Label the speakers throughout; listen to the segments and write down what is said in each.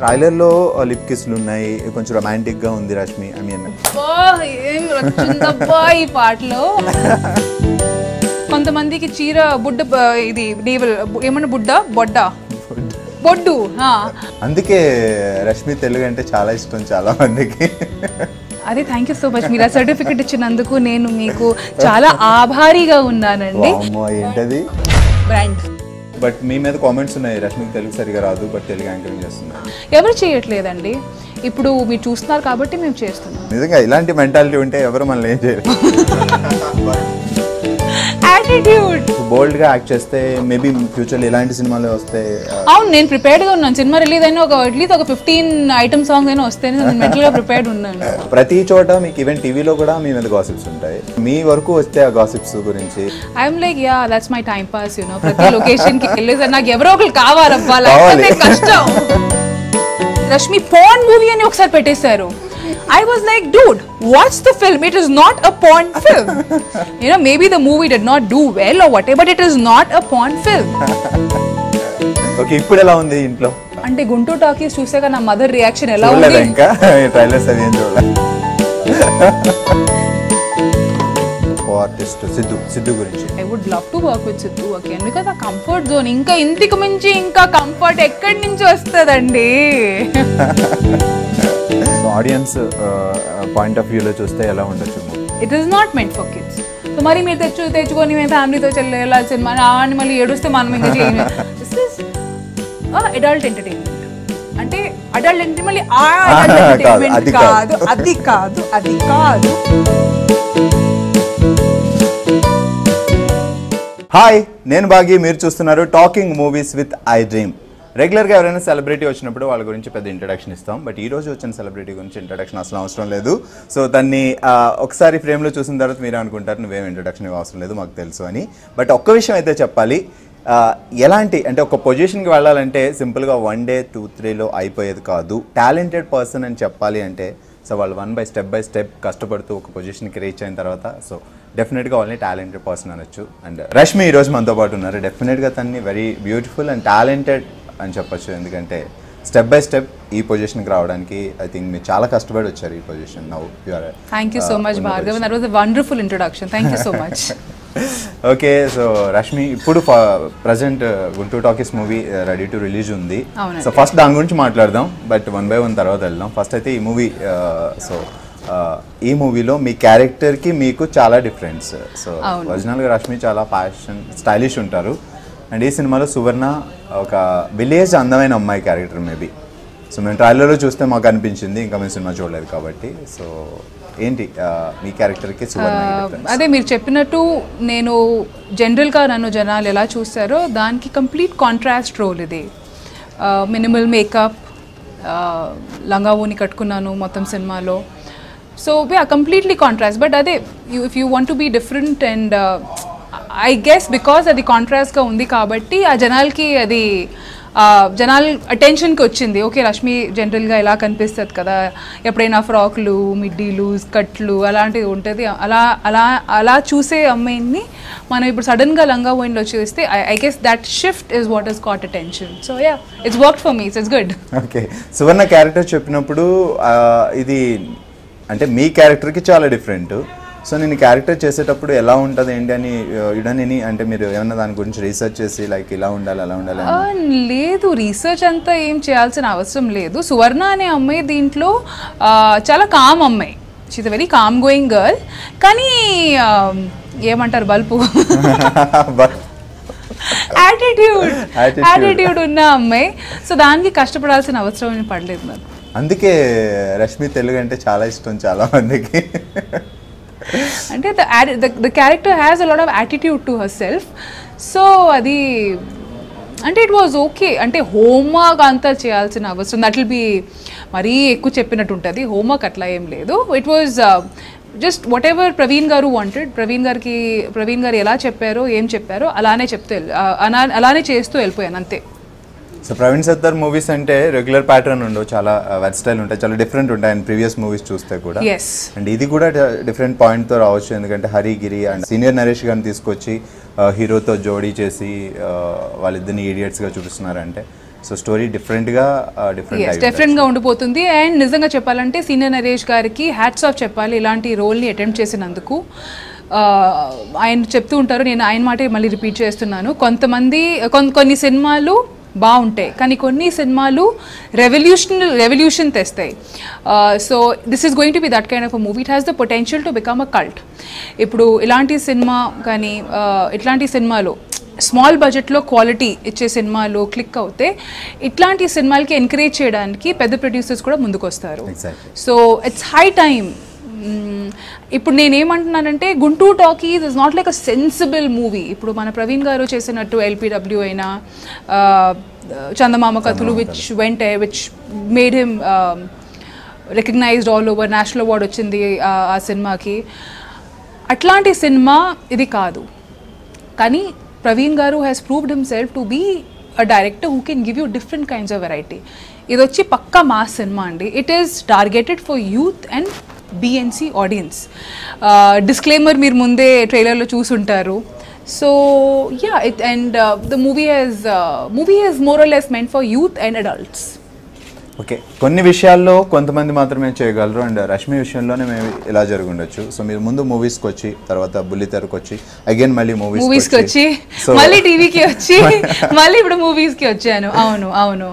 Speaker 1: Trailer లో lip కిస్లు ఉన్నాయి, కొంచెం రొమాంటిక్ గా ఉంది రష్మి. ఐ మీన్
Speaker 2: ఏం వచ్చిందబ్బా ఈ పాటలో. కొంతమందికి చీర బుడ్డ, ఇది ఏమన్నా బుడ్డ బొడ్డ బొడ్డు.
Speaker 1: అందుకే రష్మి తెలుగు అంటే చాలా ఇష్టం చాలా మందికి.
Speaker 2: అదే థ్యాంక్ యూ సో మచ్, మీరు ఆ సర్టిఫికెట్ ఇచ్చినందుకు నేను మీకు చాలా ఆభారీగా ఉన్నానండి.
Speaker 1: ఏంటది
Speaker 2: బ్రాండ్.
Speaker 1: బట్ మీ మీద కామెంట్స్ ఉన్నాయి, రష్మికి తెలుగు సరిగా రాదు బట్ తెలుగు యాంకరింగ్ చేస్తున్నారు.
Speaker 2: ఎవరు చేయట్లేదండి, ఇప్పుడు మీరు చూస్తున్నారు కాబట్టి మేము చేస్తున్నాం.
Speaker 1: నిజంగా ఇలాంటి మెంటాలిటీ ఉంటే ఎవరు మనల్ని ఏం చేయరు.
Speaker 2: యాటిట్యూడ్.
Speaker 1: బోల్డ్ గా యాక్ట్ చేస్తే మేబీ ఫ్యూచర్ ఇలాంటి సినిమాలు వస్తే.
Speaker 2: అవును, నేను ప్రిపేర్డ్ గా ఉన్నాను. సినిమా రిలీజ్ అయినా అట్లీస్ట్ ఒక 15 ఐటమ్ సాంగ్ అయినా వస్తే నేను మెంటల్ గా ప్రిపేర్డ్ ఉన్నాను.
Speaker 1: ప్రతి చోట మీకు ఈవెన్ టీవీలో కూడా మీ మీద గాసిప్స్ ఉంటాయి. మీ వరకు వస్తే ఆ గాసిప్స్ గురించి
Speaker 2: I'm like yeah that's my time pass, you know. ప్రతి లొకేషన్ కి వెళ్ళేసి నాకు ఎవరో ఒకరు కావాలబ్బా, లేకపోతే కష్టం. రష్మి porn మూవీ అని ఒకసారి పెట్టేశారు. I was like, dude, watch the film. It is not a porn film. You know, maybe the movie did not do well or whatever, but it is not a porn film.
Speaker 1: Okay, ఇప్పుడు ఎలా ఉంది ఇంట్లో?
Speaker 2: అంటే Guntur talkies చూసాక నా mother reaction ఎలా ఉంది?
Speaker 1: ఇంకా ట్రైలర్స్ అవి ఏం చూడలేదు. ఆర్టిస్ట్ సిద్ధు గురించి
Speaker 2: I would love to work with Sidhu again because a comfort zone. ఇంకా ఇంటికి మించి ఇంకా కంఫర్ట్ ఎక్కడి నుంచి వస్తుందండి?
Speaker 1: ఆడియన్స్ పాయింట్ ఆఫ్ వ్యూలో చూస్తే ఎలా ఉండొచ్చు?
Speaker 2: It is not meant for kids. So మరి మీరు తెచ్చుకొని మేము ఫ్యామిలీతో వెళ్ళాలి సినిమా అని మళ్ళీ ఏడుస్తే మనం ఇంకా చేయము. This is adult entertainment. అంటే అడల్ట్ ఎంటర్టైన్మెంట్ మళ్ళీ ఎంటర్టైన్మెంట్ కాదు, అది కాదు, అది కాదు.
Speaker 1: హాయ్, నేను భాగి, మీరు చూస్తున్నారు talking movies with I dream. రెగ్యులర్గా ఎవరైనా సెలబ్రిటీ వచ్చినప్పుడు వాళ్ళ గురించి పెద్ద ఇంట్రడక్షన్ ఇస్తాం. బట్ ఈ రోజు వచ్చిన సెలబ్రిటీ గురించి ఇంట్రడక్షన్ అసలు అవసరం లేదు. సో దాన్ని ఒకసారి ఫ్రేమ్లో చూసిన తర్వాత మీరే అనుకుంటారు నువ్వేం ఇంట్రడక్షన్ అవసరం లేదు మాకు తెలుసు అని. బట్ ఒక్క విషయం అయితే చెప్పాలి, ఎలాంటి అంటే ఒక పొజిషన్కి వెళ్ళాలంటే సింపుల్గా 1 day 2 3లో అయిపోయేది కాదు. టాలెంటెడ్ పర్సన్ అని చెప్పాలి అంటే సో వాళ్ళు స్టెప్ బై స్టెప్ కష్టపడుతూ ఒక పొజిషన్కి రీచ్ అయిన తర్వాత సో డెఫినెట్గా వాళ్ళని టాలెంటెడ్ పర్సన్ అనొచ్చు. అండ్ రష్మి ఈరోజు మనతో పాటు ఉన్నారు. డెఫినెట్గా తన్ని వెరీ బ్యూటిఫుల్ అండ్ టాలెంటెడ్ అని చెప్పచ్చు. ఎందుకంటే స్టెప్ బై స్టెప్ ఈ పొజిషన్కి రావడానికి ఐ థింక్ మీరు చాలా కష్టపడి వచ్చారు ఈ position. Now you are.
Speaker 2: Thank you so much Bhargav, that was a wonderful introduction. Thank you so much.
Speaker 1: Okay, so Rashmi ఇప్పుడు present Guntur Talkies movie ready to release ఉంది. సో ఫస్ట్ దాని గురించి మాట్లాడదాం, బట్ 1 by 1 తర్వాత వెళ్దాం. ఫస్ట్ అయితే ఈ మూవీ, సో ఈ మూవీలో మీ క్యారెక్టర్కి మీకు చాలా డిఫరెన్స్. సో ఒరిజినల్గా రష్మి చాలా స్టైలిష్ ఉంటారు. అండ్ ఈ సినిమాలో సువర్ణ ఒక విలేజ్ అందమైన అమ్మాయి క్యారెక్టర్ మేబీ. సో మేము ట్రైలర్లో చూస్తే మాకు అనిపించింది, ఇంకా మేము సినిమా చూడలేదు కాబట్టి. సో ఏంటి మీ క్యారెక్టర్కి సువర్ణ?
Speaker 2: అదే మీరు చెప్పినట్టు నేను జనరల్గా నన్ను జనాలు ఎలా చూస్తారో దానికి కంప్లీట్ కాంట్రాస్ట్ రోల్ ఇది. మినిమల్ మేకప్, లంగా ఓని కట్టుకున్నాను మొత్తం సినిమాలో. So completely contrast. బట్ అదే if you want to be different and I guess because అది కాంట్రాస్ట్గా ఉంది కాబట్టి ఆ జనాలకి అది జనాల అటెన్షన్కి వచ్చింది. ఓకే, రష్మి జనరల్గా ఎలా కనిపిస్తుంది కదా, ఎప్పుడైనా ఫ్రాక్లు, మిడ్డీలు, స్కర్ట్లు అలాంటివి ఉంటుంది. అలా చూసే అమ్మాయిని మనం ఇప్పుడు సడన్గా లంగా ఓయిన్లో చూస్తే I guess that shift is what is caught attention. So yeah, it's work for me, it's good.
Speaker 1: Okay, Suvarna character చెప్పినప్పుడు ఇది అంటే మీ క్యారెక్టర్కి చాలా డిఫరెంట్. సో నేను క్యారెక్టర్ చేసేటప్పుడు ఎలా ఉంటుంది ఏంటి అని ఇడని అంటే మీరు ఏమన్నా దాని గురించి రీసెర్చ్ చేసి లైక్ ఇలా ఉండాలి అలా ఉండాలి?
Speaker 2: లేదు, రీసెర్చ్ అంతా ఏం చేయాల్సిన అవసరం లేదు. సువర్ణ అనే అమ్మాయి దీంట్లో చాలా కామ్ అమ్మాయి. She is a very calm going girl. కానీ ఏమంటారు బల్పు యాటిట్యూడ్ ఉన్న అమ్మాయి. సో దానికి కష్టపడాల్సిన అవసరం ఏం పడలేదు నాకు.
Speaker 1: అందుకే రష్మి తెలుగు అంటే చాలా ఇష్టం చాలా మందికి.
Speaker 2: అంటే the character has a lot of attitude to her self. So అది అంటే ఇట్ వాజ్ ఓకే. అంటే హోంవర్క్ అంతా చేయాల్సిన అవసరం, దట్ విల్ బి మరీ ఎక్కువ చెప్పినట్టు ఉంటుంది. హోంవర్క్ అట్లా ఏం లేదు. It was just what ever Praveen గారు వాంటెడ్, ప్రవీణ్ గారు ఎలా చెప్పారో ఏం చెప్పారో అలానే చేస్తూ వెళ్ళిపోయాను అంతే.
Speaker 1: సో ప్రవీణ్ సత్తర్ మూవీస్ అంటే రెగ్యులర్ ప్యాటర్న్ ఉండవు, చాలా వెర్స్టైల్ ఉంటాయి, చాలా డిఫరెంట్ ఉంటాయి అండ్ ప్రీవియస్ మూవీస్ చూస్తే కూడా. అండ్ ఇది కూడా డిఫరెంట్ పాయింట్తో రావచ్చు. ఎందుకంటే హరిగిరి అండ్ సీనియర్ నరేష్ గారిని తీసుకొచ్చి హీరోతో జోడీ చేసి వాళ్ళిద్దరిని ఈడియట్స్గా చూపిస్తున్నారంటే సో స్టోరీ డిఫరెంట్గా
Speaker 2: డిఫరెంట్గా ఉండిపోతుంది. అండ్ నిజంగా చెప్పాలంటే సీనియర్ నరేష్ గారికి హ్యాట్స్ ఆఫ్ చెప్పాలి ఇలాంటి రోల్ని అటెంప్ట్ చేసినందుకు. ఆయన చెప్తూ ఉంటారు, నేను ఆయన మాటే మళ్ళీ రిపీట్ చేస్తున్నాను, కొంతమంది కొన్ని సినిమాలు బాగుంటాయి కానీ కొన్ని సినిమాలు రెవల్యూషన్ తెస్తాయి. So this is going to B that kind of a movie. It has the potential to become a cult. ఇప్పుడు ఇలాంటి సినిమా కానీ ఇట్లాంటి సినిమాలు స్మాల్ బడ్జెట్లో క్వాలిటీ ఇచ్చే సినిమాలు క్లిక్ అవుతే ఇట్లాంటి సినిమాలకి ఎంకరేజ్ చేయడానికి పెద్ద ప్రొడ్యూసర్స్ కూడా ముందుకు వస్తారు. So it's high time. ఇప్పుడు నేనేమంటున్నానంటే Guntur Talkies is not like a sensible movie. ఇప్పుడు మన ప్రవీణ్ గారు చేసినట్టు ఎల్పిడబ్ల్యూ అయినా Chandamama Kathalu which made him recognized all over, national award వచ్చింది ఆ సినిమాకి. అట్లాంటి సినిమా ఇది కాదు. కానీ ప్రవీణ్ గారు has proved himself to be a director who can give you different kinds of variety. ఇది వచ్చి పక్కా మాస్ సినిమా అండి. It is targeted for youth and B and C audience. Disclaimer మీరు ముందే ట్రైలర్లో చూసుంటారు. So yeah and the movie is more or less meant for youth and adults.
Speaker 1: Okay, కొన్ని విషయాల్లో కొంతమంది మాత్రమే చేయగలరు అండ్ రష్మి విషయంలోనే మేము ఇలా జరుగుండొచ్చు. సో మీరు ముందు మూవీస్కి వచ్చి తర్వాత బుల్లితెరకు వచ్చి అగైన్ మళ్ళీ
Speaker 2: మూవీస్కి వచ్చి మళ్ళీ టీవీకి వచ్చి మళ్ళీ ఇప్పుడు మూవీస్కి వచ్చాను. అవును.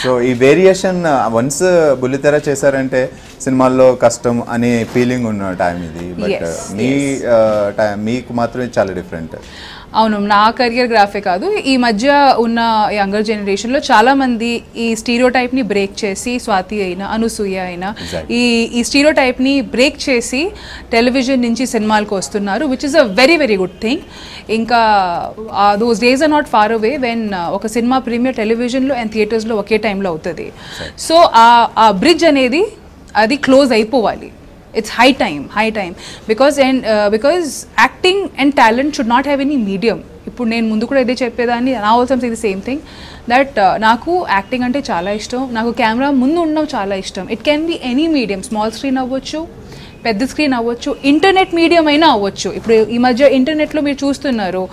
Speaker 2: సో
Speaker 1: ఈ వేరియేషన్ వన్స్ బుల్లితెర చేశారంటే సినిమాల్లో కష్టం అనే ఫీలింగ్ ఉన్న టైం ఇది. బట్ మీకు మాత్రమే చాలా డిఫరెంట్.
Speaker 2: అవును, నా కెరియర్ గ్రాఫే కాదు, ఈ మధ్య ఉన్న యంగర్ జనరేషన్లో చాలామంది ఈ స్టీరియోటైప్ని బ్రేక్ చేసి, స్వాతి అయినా అనసూయ అయినా ఈ స్టీరియోటైప్ని బ్రేక్ చేసి టెలివిజన్ నుంచి సినిమాలకు వస్తున్నారు, which is a very very good thing. ఇంకా those days are not far away when ఒక సినిమా ప్రీమియర్ టెలివిజన్లో అండ్ థియేటర్స్లో ఒకే టైంలో అవుతుంది. సో ఆ బ్రిడ్జ్ అనేది అది క్లోజ్ అయిపోవాలి. It's high time because acting and talent should not have any medium. ఇప్పుడు నేను ముందు కూడా ఇదే చెప్పేదాన్ని, నా also say the same thing that నాకు యాక్టింగ్ అంటే చాలా ఇష్టం, నాకు కెమెరా ముందు ఉండడం చాలా ఇష్టం. It can be any medium, small screen అవ్వచ్చు, పెద్ద స్క్రీన్ అవ్వచ్చు, ఇంటర్నెట్ మీడియం అయినా అవ్వచ్చు. ఇప్పుడు ఈ మధ్య ఇంటర్నెట్లో మీరు చూస్తున్నారు,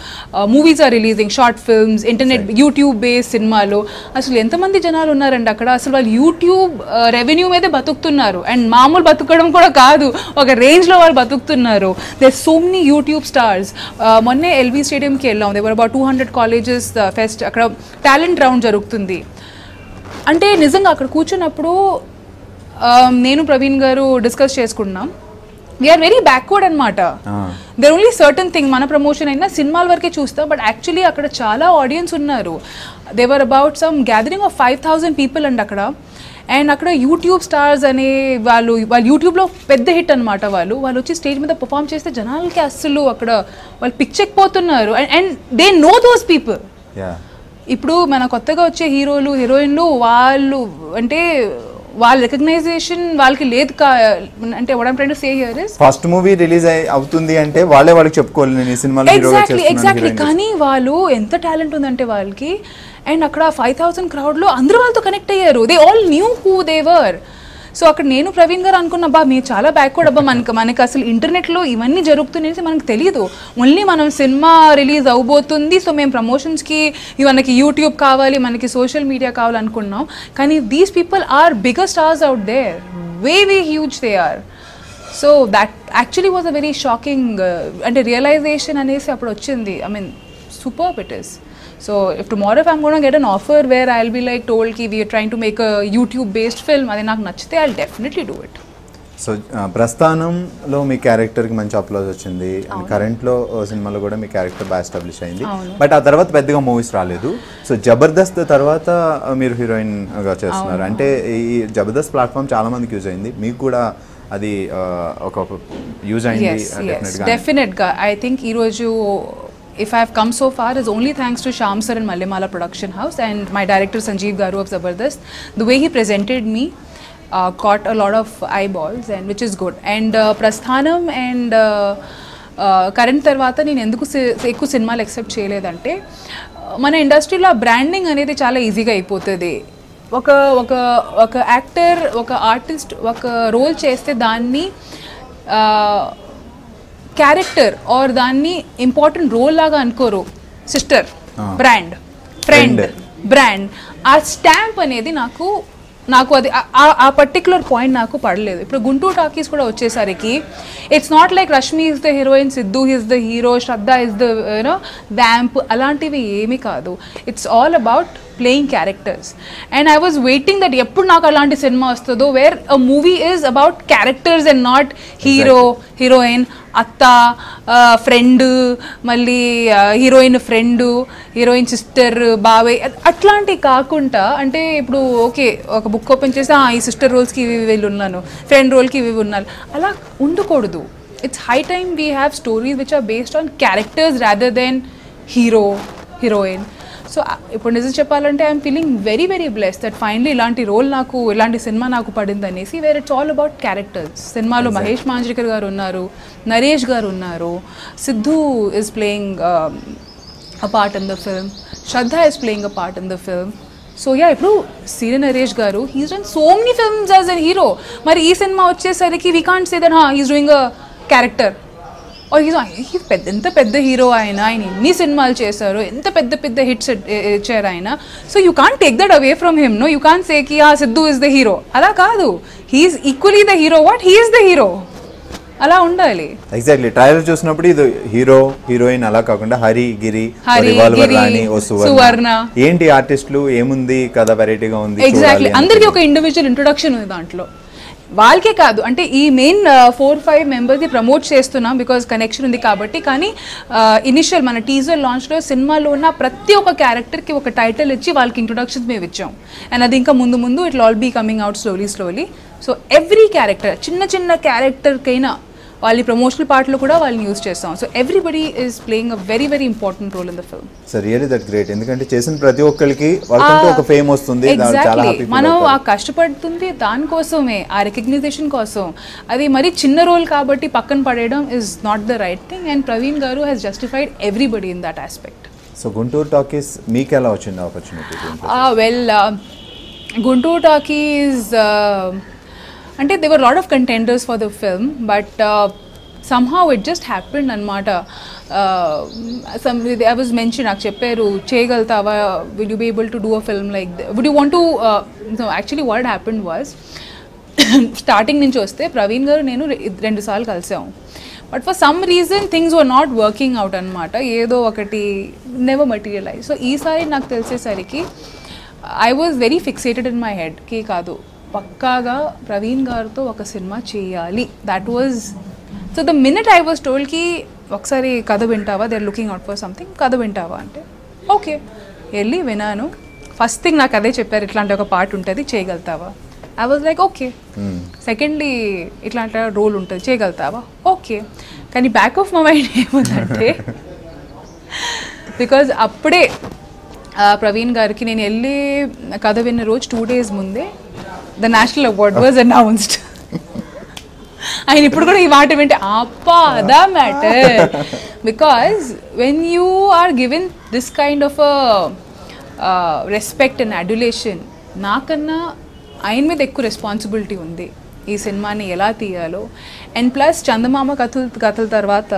Speaker 2: movies are releasing, short films, internet YouTube based సినిమాలు. అసలు ఎంతమంది జనాలు ఉన్నారండి అక్కడ. అసలు వాళ్ళు యూట్యూబ్ రెవెన్యూ మీదే బతుకుతున్నారు. అండ్ మామూలు బతుకడం కూడా కాదు, ఒక రేంజ్లో వాళ్ళు బతుకుతున్నారు. There so many YouTube stars. మొన్నే ఎల్బీ స్టేడియంకి వెళ్ళాం, దేవర్ అబౌట్ 200 కాలేజెస్ ఫెస్ట్, అక్కడ టాలెంట్ రౌండ్ జరుగుతుంది. అంటే నిజంగా అక్కడ కూర్చున్నప్పుడు నేను ప్రవీణ్ గారు డిస్కస్ చేసుకున్నాం, వీఆర్ వెరీ బ్యాక్వర్డ్ అనమాట. దర్ ఓన్లీ సర్టన్ థింగ్, మన ప్రమోషన్ అయినా సినిమాల వరకే చూస్తాం, బట్ యాక్చువల్లీ అక్కడ చాలా ఆడియన్స్ ఉన్నారు. There were about some gathering of 5,000 people అండి అక్కడ. అండ్ అక్కడ యూట్యూబ్ స్టార్స్ అనే వాళ్ళు యూట్యూబ్లో పెద్ద హిట్ అనమాట. వాళ్ళు వచ్చి స్టేజ్ మీద పర్ఫామ్ చేస్తే జనాలకి అస్సలు అక్కడ వాళ్ళు పిచ్చెక్కిపోతున్నారు. And they know those people. ఇప్పుడు మన కొత్తగా వచ్చే హీరోలు హీరోయిన్లు వాళ్ళు అంటే వాళ్ళ రికగ్నైజేషన్ వాళ్ళకి లేదు. అంటే what I'm trying to say here is
Speaker 1: first movie release అవుతుంది అంటే వాళ్ళకి చెప్పుకోవాలి నేను ఈ సినిమాలో హీరోగా చేస్తున్నాను.
Speaker 2: ఎగ్జాక్ట్లీ. కానీ వాళ్ళు ఎంత టాలెంట్ ఉందంటే వాళ్ళకి, అండ్ అక్కడ 5,000 క్రౌడ్లో అందరూ వాళ్ళతో కనెక్ట్ అయ్యారు. They all new who they were. So అక్కడ నేను ప్రవీణ్ గారు అనుకున్నా, బా మీరు చాలా బ్యాక్వర్డ్ అబ్బా, మనకి అసలు ఇంటర్నెట్లో ఇవన్నీ జరుగుతున్నాయి మనకు తెలియదు. ఓన్లీ మనం సినిమా రిలీజ్ అవబోతుంది, సో మేము ప్రమోషన్స్కి మనకి యూట్యూబ్ కావాలి, మనకి సోషల్ మీడియా కావాలనుకున్నాం. కానీ these people are bigger stars out there, way huge they are. So that actually was a very shocking అంటే రియలైజేషన్ అనేసి అప్పుడు వచ్చింది. I mean superb it is. So if tomorrow if I'm going to get an offer where I'll be like told ki we are trying to make a YouTube based film, adi నాకు నచ్చితే I'll definitely do it.
Speaker 1: So ప్రస్థానంలో మీ క్యారెక్టర్కి మంచి applause వచ్చింది, కరెంట్లో సినిమాలో కూడా మీ character బాగా ఎస్టాబ్లిష్ అయింది. బట్ ఆ తర్వాత పెద్దగా మూవీస్ రాలేదు. సో జబర్దస్త్ తర్వాత మీరు హీరోయిన్గా చేస్తున్నారు. అంటే ఈ జబర్దస్త్ ప్లాట్ఫామ్ చాలా మందికి యూజ్ అయింది, మీకు కూడా అది ఒక యూజ్ అయింది
Speaker 2: డెఫినెట్గా. ఐ థింక్ ఈరోజు if I have come so far is only thanks to Shyam sir and Mallemala Production House and my director Sanjeev Garu of Zabardast. The way he presented me caught a lot of eyeballs, and which is good. And Prasthanam and current tarvata నేను ఎందుకు ఎక్కువ సినిమాలు except చేయలేదంటే, మన ఇండస్ట్రీలో branding అనేది చాలా ఈజీగా అయిపోతుంది. ఒక యాక్టర్, ఒక ఆర్టిస్ట్ ఒక రోల్ చేస్తే దాన్ని క్యారెక్టర్ ఆర్ దాన్ని ఇంపార్టెంట్ రోల్ లాగా అనుకోరు. Sister, brand, friend, brand. ఆ స్టాంప్ అనేది నాకు అది ఆ పర్టికులర్ పాయింట్ నాకు పడలేదు. ఇప్పుడు గుంటూరు టాకీస్ కూడా వచ్చేసరికి it's not like Rashmi is the heroine, Siddhu is the hero, Shraddha is the vamp, అలాంటివి ఏమీ కాదు. It's all about playing characters. And I was waiting that ఎప్పుడు నాకు అలాంటి సినిమా వస్తుందో where a movie is about characters and not hero, heroine, అత్త, friend, మళ్ళీ heroine friend, heroine sister, బాబాయ్, అట్లాంటివి కాకుండా అంటే ఇప్పుడు ఓకే ఒక బుక్ ఓపెన్ చేసి ఈ సిస్టర్ రోల్స్కి ఇవి వీళ్ళు ఉన్నాను, ఫ్రెండ్ రోల్కి ఇవి ఉన్నారు, అలా ఉండకూడదు. It's high time we have stories which are based on characters rather than hero, heroine. So ఇప్పుడు నిజం చెప్పాలంటే I'm feeling very very blessed that finally ఇలాంటి రోల్ నాకు, ఇలాంటి సినిమా నాకు పడింది అనేసి. Where it's all about characters. సినిమాలో మహేష్ మాంజ్రేకర్ గారు ఉన్నారు, నరేష్ గారు ఉన్నారు, Siddhu is playing a part in the film, Shraddha is playing a part in the film. So yeah, ఇప్పుడు సీరియల్ నరేష్ గారు he's done so many films as a hero. మరి ఈ సినిమా వచ్చేసరికి we can't say that he's doing a character. ఎంత పెద్ద hero ఆయన ఎన్ని సినిమాలు చేశారు, ఎంత పెద్ద పెద్ద హిట్స్ ఇచ్చారు ఆయన. So you can't take that away from him. No, you can't say కి సిద్ధు ఇస్ ద హీరో, అలా కాదు. He's equally the hero what he's the hero, అలా ఉండాలి.
Speaker 1: ఎగ్జాక్ట్లీ. ట్రైలర్ చూసినప్పుడు ఇది హీరో, హీరోయిన్ అలా కాకుండా హరి, గిరి, రివాల్వర్ రాణి, ఓ సువర్ణ, ఏంటి ఆర్టిస్టులు, ఏముంది కథ, వెరైటీగా ఉంది.
Speaker 2: ఎగ్జాక్ట్లీ. అందరికీ ఒక ఇండివిజువల్ ఇంట్రొడక్షన్ ఉంది దాంట్లో. వాళ్ళకే కాదు, అంటే ఈ మెయిన్ 4-5 మెంబర్స్ని ప్రమోట్ చేస్తున్నాం బికాజ్ కనెక్షన్ ఉంది కాబట్టి. కానీ ఇనిషియల్ మన టీజర్ లాంచ్లో సినిమాలో ఉన్న ప్రతి ఒక్క క్యారెక్టర్కి ఒక టైటిల్ ఇచ్చి వాళ్ళకి ఇంట్రొడక్షన్స్ మేము ఇచ్చాం. అండ్ అది ఇంకా ముందు ముందు it all be coming out slowly. So every character, చిన్న చిన్న క్యారెక్టర్కైనా వాళ్ళ ప్రమోషనల్ పార్ట్లో కూడా వాళ్ళని యూజ్ చేస్తాం. So everybody is playing a very very important role in the film.
Speaker 1: So really that great. ఎందుకంటే చేసిన ప్రతి ఒక్కరికి వాళ్ళకంటూ ఒక ఫేమ్ వస్తుంది.
Speaker 2: ఎగ్జాక్ట్లీ. మనం ఆ కష్టపడుతుంది దానికోసమే, ఆ రికగ్నైజేషన్ కోసం. అది మరి చిన్న రోల్ కాబట్టి పక్కన పడేయడం is not the right thing. And Praveen గారు has justified everybody in that aspect.
Speaker 1: So Guntur Talkies మీకు ఎలా వచ్చింది ఆపర్చునిటీ?
Speaker 2: వెల్, గుంటూరు టాకీస్ అంటే there were a lot of contenders for the film, but somehow it just happened anamata. I was mentioned, నాకు చెప్పారు చేయగలుగుతావా, will you be able to do a film like that, would you want to no, actually what happened was starting నుంచి వస్తే ప్రవీణ్ గారు నేను 2 సార్లు కలిసాము. But for some reason things were not working out అనమాట. ఏదో ఒకటి నెవర్ మటీరియలైజ్. సో ఈసారి నాకు తెలిసేసరికి I was very fixated in my head కి కాదు, పక్కాగా ప్రవీణ్ గారితో ఒక సినిమా చేయాలి. That was so the minute I was టోల్డ్కి ఒకసారి కథ వింటావా, they are looking out for something, కథ వింటావా అంటే ఓకే వెళ్ళి విన్నాను. ఫస్ట్ థింగ్ నాకు అదే చెప్పారు, ఇట్లాంటి ఒక పార్ట్ ఉంటుంది చేయగలుగుతావా. I was like okay. Secondly ఇట్లాంటి రోల్ ఉంటుంది చేయగలుగుతావా, ఓకే. కానీ బ్యాక్ ఆఫ్ మై మైండ్ ఏముందంటే బికాజ్ అప్పుడే ప్రవీణ్ గారికి నేను వెళ్ళి కథ విన్న రోజు 2 days ముందే the national award was announced. ఆయన ఇప్పుడు కూడా ఈ మాట వింటే అప్పా దా matter. Because when you are given this kind of respect and adulation, నాకన్నా ఆయన మీద ఎక్కువ రెస్పాన్సిబిలిటీ ఉంది ఈ సినిమాని ఎలా తీయాలో. అండ్ ప్లస్ చందమామ కథల తర్వాత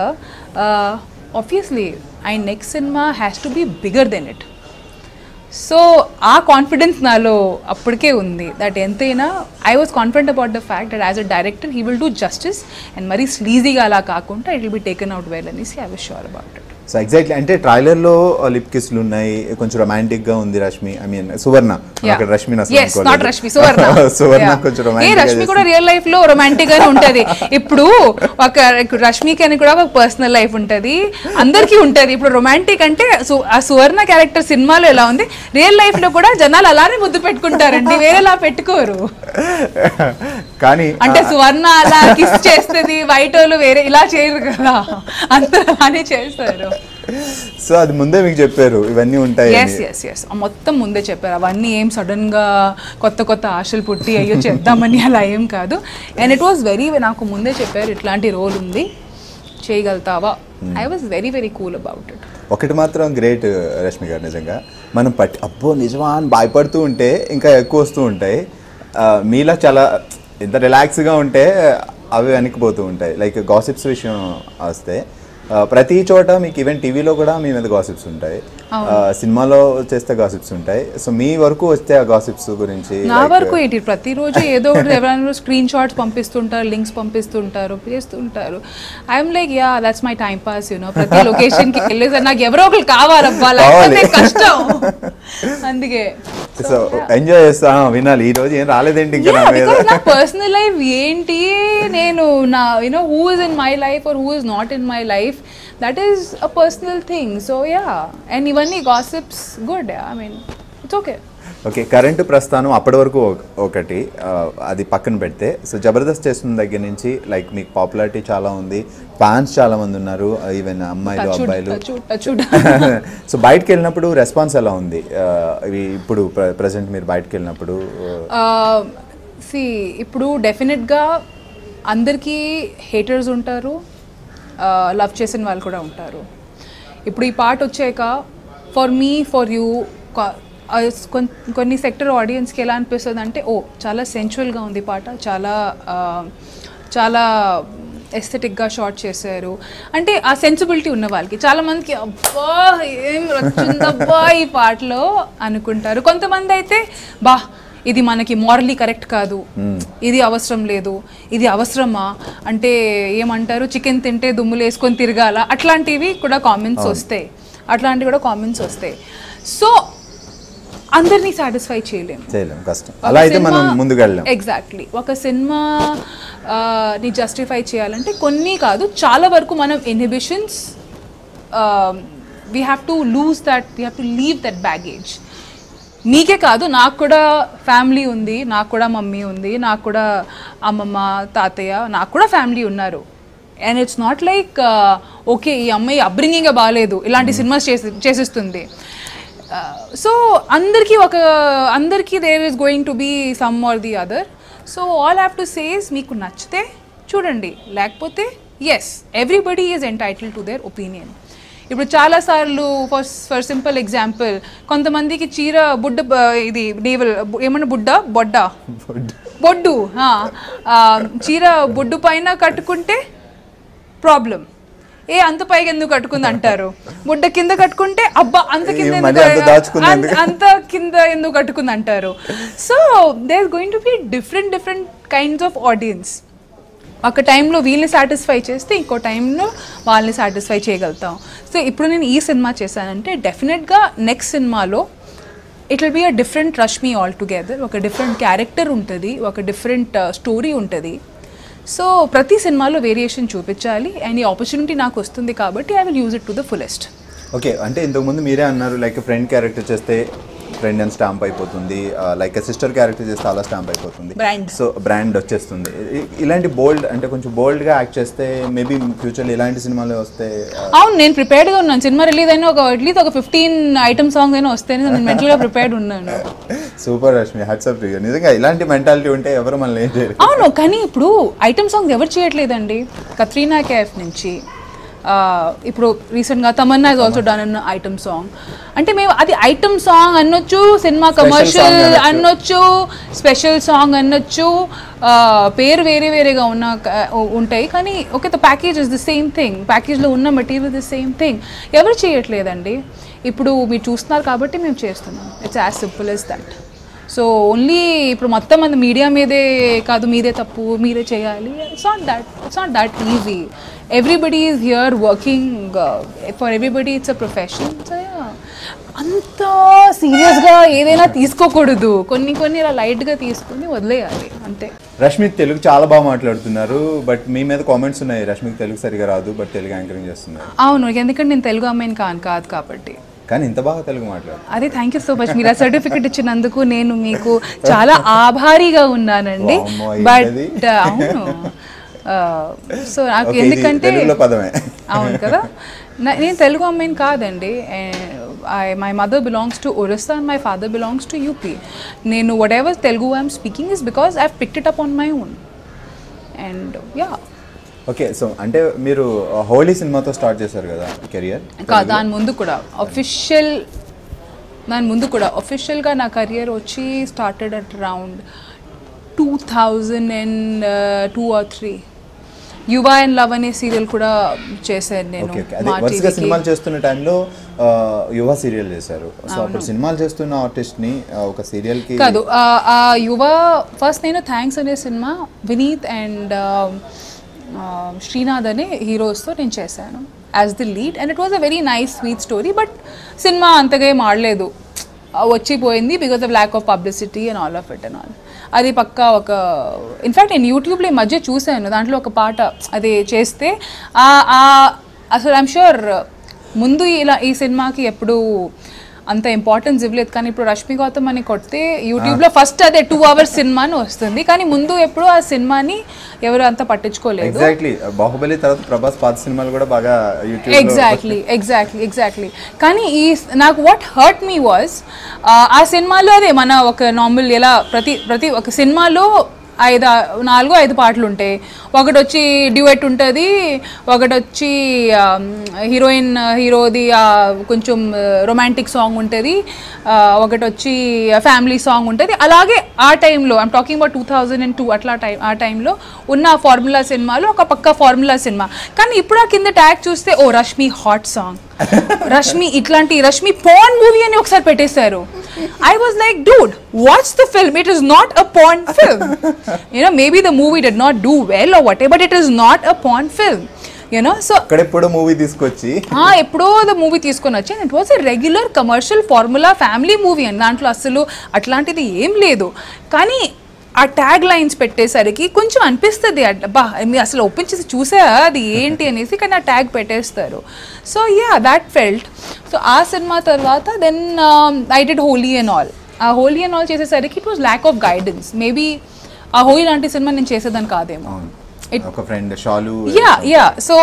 Speaker 2: ఆబ్వియస్లీ ఆయన next cinema has to be bigger than it. So ఆ కాన్ఫిడెన్స్ నాలో అప్పటికే ఉంది. దట్ ఎంతైనా I was confident about the fact that as a director he will do justice and మరీ స్లీజీగా అలా కాకుండా it will be taken out well అనేసి I was sure about it.
Speaker 1: So exactly. అంటే ట్రైలర్లో లిప్ కిస్లు ఉన్నాయి, కొంచెం రొమాంటిక్గా ఉంది. రష్మి, ఐ మీన్ సువర్ణ, రష్మి కొంచెం
Speaker 2: రష్మి కూడా రియల్ లైఫ్ లో రొమాంటిక్ గానే ఉంటది. ఇప్పుడు ఒక రష్మికి అని కూడా ఒక పర్సనల్ లైఫ్ ఉంటది, అందరికీ ఉంటది. ఇప్పుడు రొమాంటిక్ అంటే ఆ సువర్ణ క్యారెక్టర్ సినిమాలో ఎలా ఉంది, రియల్ లైఫ్ లో కూడా జనాలు అలానే ముద్దు పెట్టుకుంటారండి, వేరేలా పెట్టుకోరు.
Speaker 1: కానీ
Speaker 2: అంటే సువర్ణ అలా కిస్ చేస్తుంది, వైట్ వాళ్ళు వేరే ఇలా చేయరు కదా, అందరూ అలానే చేస్తారు.
Speaker 1: సో అది ముందే మీకు చెప్పారు ఇవన్నీ ఉంటాయి?
Speaker 2: ఎస్ మొత్తం ముందే చెప్పారు. అవన్నీ ఏం సడన్ గా కొత్త ఆశలు పుట్టి అయ్యో చేద్దామని అలా ఏం కాదు. అండ్ ఇట్ వాస్ వెరీ, నాకు ముందే చెప్పారు ఇట్లాంటి రోల్ ఉంది చేయగలుగుతావా. I was very very cool about it.
Speaker 1: ఒకటి మాత్రం గ్రేట్ రష్మి గారు, నిజంగా మనం అబ్బో నిజమా అని భయపడుతూ ఉంటే ఇంకా ఎక్కువ వస్తూ ఉంటాయి. మీలా చాలా ఎంత రిలాక్స్గా ఉంటే అవి వెనక్కిపోతూ ఉంటాయి. లైక్ గాసిప్స్ విషయం వస్తే ప్రతి చోట మీకు ఈవెన్ టీవీలో కూడా మీ మీద గాసిప్స్ ఉంటాయి. సినిమాలో చేస్తే గాసిప్స్ ఉంటాయి, సో మీ వరకు వస్తే ఆ గాసిప్స్ గురించి
Speaker 2: నా వరకు ఏంటి ప్రతిరోజు ఏదో ఒకటి ఎవరైనా స్క్రీన్ షాట్స్ పంపిస్తుంటారు, లింక్స్ పంపిస్తుంటారు, చేస్తుంటారు. I'm like yeah that's my time pass ప్రతి లొకేషన్ కి వెళ్ళేసి నాకు ఎవరో ఒకరు కావాలబ్బా, లేకపోతే కష్టం. అందుకే
Speaker 1: సో ఎంజాయ్ చేస్తా వినాలి. ఈ రోజు ఏం రాలేదేంటి ఇంకా నా మీద?
Speaker 2: నా పర్సనల్ లైఫ్ ఏంటి, నేను నా who is in my life or who is not in my life, that is a personal thing. So yeah, and even gossips good. I mean it's okay.
Speaker 1: Okay, current ప్రస్థానం అప్పటి వరకు ఒకటి, అది పక్కన పెడితే సో జబర్దస్త్ చేస్తున్న దగ్గర నుంచి లైక్ మీకు పాపులారిటీ చాలా ఉంది, ఫ్యాన్స్ చాలా మంది ఉన్నారు, ఈవెన్ అమ్మాయిలు అబ్బాయిలు. సో బయటకు వెళ్ళినప్పుడు రెస్పాన్స్ ఎలా ఉంది ఇప్పుడు ప్రజెంట్ మీరు బయటకు వెళ్ళినప్పుడు?
Speaker 2: ఇప్పుడు డెఫినెట్గా అందరికీ హేటర్స్ ఉంటారు, లవ్ చేసిన వాళ్ళు కూడా ఉంటారు. ఇప్పుడు ఈ పాట వచ్చాక ఫర్ మీ ఫర్ యూ కొన్ని సెక్టర్ ఆడియన్స్కి ఎలా అనిపిస్తుంది అంటే ఓ చాలా సెన్చువల్గా ఉంది పాట, చాలా చాలా ఎస్థెటిక్గా షార్ట్ చేశారు అంటే ఆ సెన్సిబిలిటీ ఉన్న వాళ్ళకి, చాలామందికి అబ్బా ఏం వచ్చిందబ్బా ఈ పాటలో అనుకుంటారు. కొంతమంది అయితే బా ఇది మనకి మారలీ కరెక్ట్ కాదు, ఇది అవసరం లేదు, ఇది అవసరమా అంటే ఏమంటారు చికెన్ తింటే దుమ్ములు వేసుకొని తిరగాల, అట్లాంటివి కూడా కామెంట్స్ వస్తాయి, సో అందరినీ సాటిస్ఫై చేయలేము,
Speaker 1: కష్టం. అలా అయితే మనం ముందుకు వెళ్ళాం.
Speaker 2: ఎగ్జాక్ట్లీ ఒక సినిమా ని జస్టిఫై చేయాలంటే కొన్ని కాదు చాలా వరకు మనం inhibitions we have to lose that, we have to leave that baggage. మీకే కాదు నాకు కూడా ఫ్యామిలీ ఉంది, నాకు కూడా మమ్మీ ఉంది, నాకు కూడా అమ్మమ్మ తాతయ్య, నాకు కూడా ఫ్యామిలీ ఉన్నారు. And it's not like okay ఈ అమ్మాయి అప్బ్రింగింగే బాగాలేదు ఇలాంటి సినిమాస్ చేసిస్తుంది. సో అందరికీ there is going to be some or the other. So all have to says మీకు నచ్చితే చూడండి, లేకపోతే yes everybody is entitled to their opinion. ఇప్పుడు చాలాసార్లు ఫర్ సింపుల్ ఎగ్జాంపుల్ కొంతమందికి చీర బుడ్డ ఇది నేవల్ ఏమన్నా బొడ్డు చీర బొడ్డు పైన కట్టుకుంటే ప్రాబ్లం, అంత పైకి ఎందుకు కట్టుకుంది అంటారు, బుడ్డ కింద కట్టుకుంటే అబ్బా అంత కింద అంత కింద ఎందుకు కట్టుకుంది అంటారు. So there is going to be different kinds of audience. ఒక టైంలో వీళ్ళని సాటిస్ఫై చేస్తే ఇంకో టైంలో వాళ్ళని సాటిస్ఫై చేయగలుగుతాం. సో ఇప్పుడు నేను ఈ సినిమా చేశానంటే డెఫినెట్గా నెక్స్ట్ సినిమాలో it will be a different Rashmi all together, ఒక డిఫరెంట్ క్యారెక్టర్ ఉంటుంది, ఒక డిఫరెంట్ స్టోరీ ఉంటుంది. సో ప్రతి సినిమాలో వేరియేషన్ చూపించాలి అండ్ ఈ ఆపర్చునిటీ నాకు వస్తుంది కాబట్టి I will use it to the fullest.
Speaker 1: Okay, అంటే ఇంతకుముందు మీరే అన్నారు లైక్ ఫ్రెండ్ క్యారెక్టర్ చేస్తే ఫ్రెండ్ అని స్టాంప్ అయిపోతుంది, లైక్ సిస్టర్ క్యారెక్టర్ చేస్తే అలా స్టాంప్ అయిపోతుంది, సో బ్రాండ్ వచ్చేస్తుంది. ఇలాంటి బోల్డ్ అంటే కొంచెం బోల్డ్గా యాక్ట్ చేస్తే మేబీ ఫ్యూచర్లో ఇలాంటి సినిమాలు వస్తే.
Speaker 2: అవును, నేను ప్రిపేర్డ్గా ఉన్నాను. సినిమా రిలీజ్ అయినా అట్లీస్ట్ ఒక 15 ఐటమ్ సాంగ్స్ అయినా వస్తే నేను మెంటల్గా ప్రిపేర్డ్ ఉన్నాను.
Speaker 1: Super Rashmi, hats off to you. నిజంగా ఇలాంటి మెంటాలిటీ ఉంటే ఎవరు మనల్ని ఏం చేయరు.
Speaker 2: అవును, కానీ ఇప్పుడు ఐటమ్ సాంగ్స్ ఎవరు చేయట్లేదండి. కత్రీనా కేఫ్ నుంచి ఇప్పుడు రీసెంట్గా Tamannaah is also done an item song. అంటే మేము అది ఐటమ్ సాంగ్ అనొచ్చు, సినిమా కమర్షియల్ అనొచ్చు, స్పెషల్ సాంగ్ అనొచ్చు, పేరు వేరేగా ఉంటాయి కానీ okay the package is the same thing, ప్యాకేజ్లో ఉన్న మెటీరియల్ ద సేమ్ థింగ్. ఎవరు చేయట్లేదండి. ఇప్పుడు మీరు చూస్తున్నారు కాబట్టి మేము చేస్తున్నాం. It's as simple as that. So only ఇప్పుడు మొత్తం మంది మీడియా మీదే కాదు, మీదే తప్పు, మీరే చేయాలి, it's not that easy. Everybody is here working for everybody, it's a profession. So అంత సీరియస్గా ఏదైనా తీసుకోకూడదు, కొన్ని ఇలా లైట్గా తీసుకుని వదిలేయాలి అంతే.
Speaker 1: రష్మి తెలుగు చాలా బాగా మాట్లాడుతున్నారు, బట్ మీ మీద కామెంట్స్ ఉన్నాయి రష్మికి తెలుగు సరిగా రాదు బట్ తెలుగు యాంకరింగ్ చేస్తున్నారు.
Speaker 2: అవును, ఎందుకంటే నేను తెలుగు అమ్మాయిని కాదు కాబట్టి.
Speaker 1: కానీ ఇంత బాగా తెలుగు మాట్లాడు.
Speaker 2: అదే థ్యాంక్ యూ సో మచ్. మీరు ఆ సర్టిఫికెట్ ఇచ్చినందుకు నేను మీకు చాలా ఆభారిగా ఉన్నానండి. బట్ అవును, సో నాకు ఎందుకంటే అవును కదా, నేను తెలుగు అమ్మాయిని కాదండి. My mother belongs to Orissa and my father belongs to UP. నేను whatever Telugu I'm speaking is because I picked it up on my own. And yeah
Speaker 1: okay, so అంటే మీరు హోలీ సినిమాతో స్టార్ట్ చేశారు కదా కెరియర్?
Speaker 2: దాని ముందు కూడా అఫీషియల్గా నా కెరియర్ వచ్చి started at around 2002 or 3. యువా and love అనే సీరియల్ కూడా చేశాను నేను మా
Speaker 1: వరుసగా సినిమాలు చేస్తున్న టైంలో యువ సీరియల్ చేశారు. సో అప్పుడు సినిమాలు చేస్తున్న ఆర్టిస్ట్ని ఒక సీరియల్కి
Speaker 2: కాదు, ఆ యువ ఫస్ట్ నేను థ్యాంక్స్ అనే సినిమా వినీత్ అండ్ శ్రీనాథ్ అనే హీరోస్తో నేను చేశాను as the lead and it was a very nice sweet story. But cinema అంతగా ఏం ఆడలేదు, వచ్చిపోయింది because of lack of publicity and all of it and all. అది పక్కా ఒక ఇన్ఫ్యాక్ట్ నేను యూట్యూబ్లో ఈ మధ్య చూశాను, దాంట్లో ఒక పాట అది చేస్తే అసలు ఐమ్ షూర్ ముందు ఈ సినిమాకి ఎప్పుడు అంత ఇంపార్టెన్స్ ఇవ్వలేదు, కానీ ఇప్పుడు రష్మి గౌతమ్ అని కొడితే యూట్యూబ్లో ఫస్ట్ అదే 2 hours సినిమా అని వస్తుంది, కానీ ముందు ఎప్పుడు ఆ సినిమాని ఎవరు అంత పట్టించుకోలేదు.
Speaker 1: ఎగ్జాక్ట్లీ బాహుబలి తర్వాత ప్రభాస్ పాత సినిమాలు కూడా బాగా యూట్యూబ్
Speaker 2: ఎగ్జాక్ట్లీ కానీ నాకు వాట్ హర్ట్ మీ వాజ్ ఆ సినిమాలో అదే మన ఒక నార్మల్ ఎలా ప్రతి ఒక సినిమాలో 4-5 పాటలు ఉంటాయి. ఒకటి వచ్చి డ్యూయెట్ ఉంటుంది, ఒకటి వచ్చి హీరోది కొంచెం రొమాంటిక్ సాంగ్ ఉంటుంది, ఒకటి వచ్చి ఫ్యామిలీ సాంగ్ ఉంటుంది. అలాగే ఆ టైంలో ఐమ్ టాకింగ్ అబౌట్ 2002 అట్లా ఆ టైంలో ఉన్న ఫార్ములా సినిమాలో ఒక పక్క ఫార్ములా సినిమా. కానీ ఇప్పుడు ఆ కింద ట్యాగ్ చూస్తే oh Rashmi hot song, Rashmi porn movie అని ఒకసారి పెట్టేశారు. I was like, dude, watch the film. It is not a porn film. Maybe the movie did not do well or whatever, but it is not a porn film. So
Speaker 1: ఎప్పుడో movie తీసుకొచ్చి
Speaker 2: ఎప్పుడో the movie తీసుకొని వచ్చి it was a regular commercial formula family movie అని దాంట్లో అసలు అట్లాంటిది ఏం లేదు. కానీ ఆ ట్యాగ్ లైన్స్ పెట్టేసరికి కొంచెం అనిపిస్తుంది, అబ్బా మీరు అసలు ఓపెన్ చేసి చూసా అది ఏంటి అనేసి, కానీ ఆ ట్యాగ్ పెట్టేస్తారు. So that felt. సో ఆ సినిమా తర్వాత then I did Holi and all. ఆ హోలీ అండ్ ఆల్ చేసేసరికి it was lack of guidance. Maybe ఆ హోలీ లాంటి సినిమా నేను చేసేదాన్ని కాదేమో. సో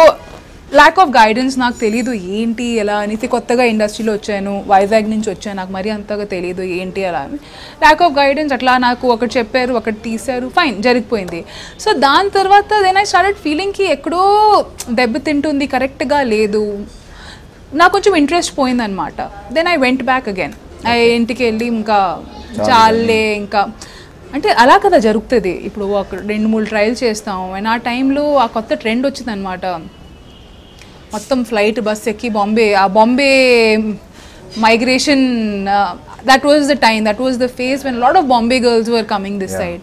Speaker 2: ల్యాక్ ఆఫ్ గైడెన్స్, నాకు తెలీదు ఏంటి ఎలా అనేసి. కొత్తగా ఇండస్ట్రీలో వచ్చాను, వైజాగ్ నుంచి వచ్చాను, నాకు మరీ అంతగా తెలియదు ఏంటి అలా అని. ల్యాక్ ఆఫ్ గైడెన్స్, అట్లా నాకు ఒకటి చెప్పారు, ఒకటి తీశారు, ఫైన్ జరిగిపోయింది. సో దాని తర్వాత దెన్ ఐ స్టార్టెడ్ ఫీలింగ్కి ఎక్కడో దెబ్బతింటుంది, కరెక్ట్గా లేదు, నాకు కొంచెం ఇంట్రెస్ట్ పోయిందనమాట. Then I went back again. ఇంటికి వెళ్ళి ఇంకా చాలే ఇంకా అంటే అలా కదా జరుగుతుంది. ఇప్పుడు ఒక 2-3 ట్రయల్స్ చేస్తాం అండ్ ఆ టైంలో ఆ కొత్త ట్రెండ్ వచ్చింది అనమాట. మొత్తం ఫ్లైట్ బస్ ఎక్కి Bombay migration, that was the time, that was the phase when a lot of Bombay girls were coming this side.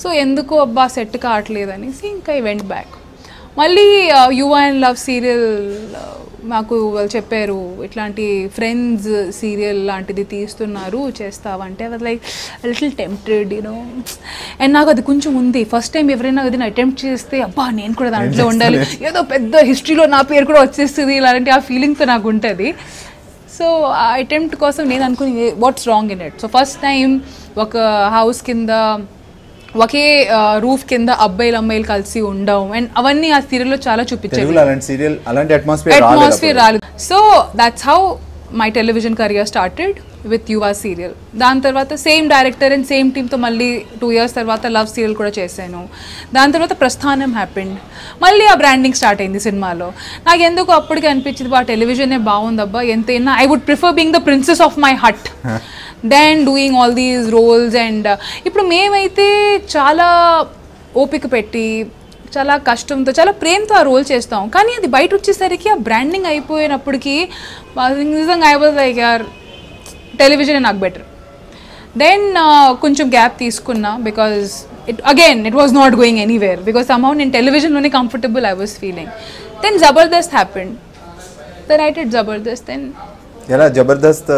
Speaker 2: So ఎందుకు అబ్బా సెట్ కావట్లేదు అనేసి ఇంకా ఐ వెంట్ బ్యాక్. మళ్ళీ యువ అండ్ లవ్ సీరియల్ మాకు వాళ్ళు చెప్పారు, ఇట్లాంటి ఫ్రెండ్స్ సీరియల్ లాంటిది తీస్తున్నారు, చేస్తావంటే అది లైక్ లిటిల్ టెంప్టెడ్ అండ్ నాకు అది కొంచెం ఉంది. ఫస్ట్ టైం ఎవరైనా అది అటెంప్ట్ చేస్తే అబ్బా నేను కూడా దాంట్లో ఉండాలి, ఏదో పెద్ద హిస్టరీలో నా పేరు కూడా వచ్చేస్తుంది ఇలాంటి ఆ ఫీలింగ్తో నాకు ఉంటుంది. సో ఆ అటెంప్ట్ కోసం నేను అనుకుని what's wrong in it. So first time ఒక హౌస్ కింద ఒకే రూఫ్ కింద అమ్మాయిలు కలిసి ఉండవు అండ్ అవన్నీ ఆ సీరియల్లో చాలా చూపించారు. అట్మాస్ఫియర్ రాలేదు. So that's how my television career started with యువ సీరియల్. దాని తర్వాత సేమ్ డైరెక్టర్ అండ్ సేమ్ టీమ్తో మళ్ళీ 2 years తర్వాత లవ్ సీరియల్ కూడా చేశాను. దాని తర్వాత ప్రస్థానం హ్యాపెండ్. మళ్ళీ ఆ బ్రాండింగ్ స్టార్ట్ అయింది సినిమాలో. నాకు ఎందుకు అప్పటికి అనిపించింది ఆ టెలివిజనే బాగుందబ్బా, ఎంతైనా I would prefer being the princess of my hut then doing all these roles. And ఇప్పుడు మేమైతే చాలా ఓపిక పెట్టి చాలా కష్టంతో చాలా ప్రేమతో ఆ రోల్ చేస్తాం, కానీ అది బయట వచ్చేసరికి ఆ బ్రాండింగ్ అయిపోయినప్పటికీ నిజంగా ఐ వాజ్ లైక్ యార్ టెలివిజన్ నాకు బెటర్. దెన్ కొంచెం గ్యాప్ తీసుకున్నా because it was not going anywhere because somehow నేను టెలివిజన్లోనే comfortable I was feeling. Then Jabardasth happened. Then I did Jabardasth. Then
Speaker 1: ఎలా జబర్దస్త్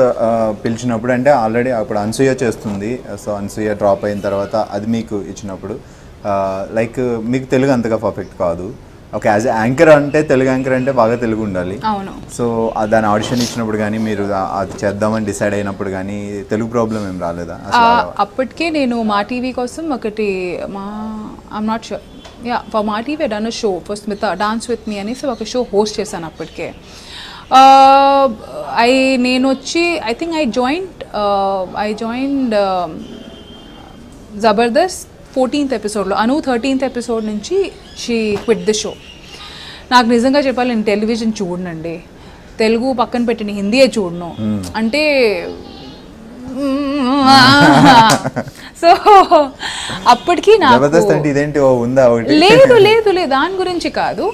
Speaker 1: పిలిచినప్పుడు అంటే ఆల్రెడీ అప్పుడు అనసూయ చేస్తుంది, సో అనసూయ డ్రాప్ అయిన తర్వాత అది మీకు ఇచ్చినప్పుడు లైక్ మీకు తెలుగు అంతగా పర్ఫెక్ట్ కాదు. ఓకే, యాజ్ యాంకర్ అంటే తెలుగు యాంకర్ అంటే బాగా తెలుగు ఉండాలి. సో దాని ఆడిషన్ ఇచ్చినప్పుడు కానీ మీరు అది చేద్దామని డిసైడ్ అయినప్పుడు కానీ తెలుగు ప్రాబ్లం ఏం రాలేదా?
Speaker 2: అప్పటికే నేను మా టీవీ కోసం ఒకటి I'm not sure for Maa TV done show for Smitha dance with me అనేసి ఒక షో హోస్ట్ చేశాను అప్పటికే. నేను వచ్చి I think I joined Jabardasth 14th ఎపిసోడ్లో. అను 13th ఎపిసోడ్ నుంచి షీ క్విట్ ది షో. నాకు నిజంగా చెప్పాలి, నేను టెలివిజన్ చూడనండి, తెలుగు పక్కన పెట్టిన హిందీయే చూడను. అంటే సో అప్పటికి
Speaker 1: జబర్దస్త్ అంటే ఇదేంటి ఉందా ఒకటి?
Speaker 2: లేదు లేదు లేదు, దాని గురించి కాదు.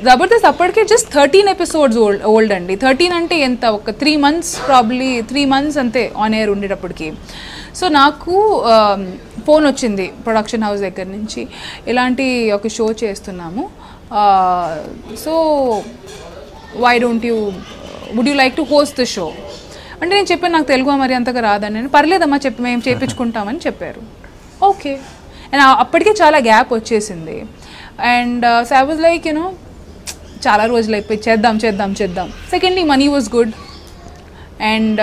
Speaker 2: జబర్దస్త్ అప్పటికే జస్ట్ 13 ఎపిసోడ్స్ ఓల్డ్ అండి. 13 అంటే ఎంత, ఒక 3 months ప్రాబ్లీ 3 months అంతే ఆన్ ఎయిర్ ఉండేటప్పటికి. సో నాకు ఫోన్ వచ్చింది ప్రొడక్షన్ హౌస్ దగ్గర నుంచి, ఇలాంటి ఒక షో చేస్తున్నాము, so why don't you, would you like to host the show అంటే నేను చెప్పాను నాకు తెలుగు మరి అంతగా రాదని. నేను పర్లేదమ్మా చెప్పి మేము చేయించుకుంటామని చెప్పారు. ఓకే, అండ్ అప్పటికే చాలా గ్యాప్ వచ్చేసింది. And so I was like you know చాలా రోజులు అయిపోయి చేద్దాం. Secondly money was good. And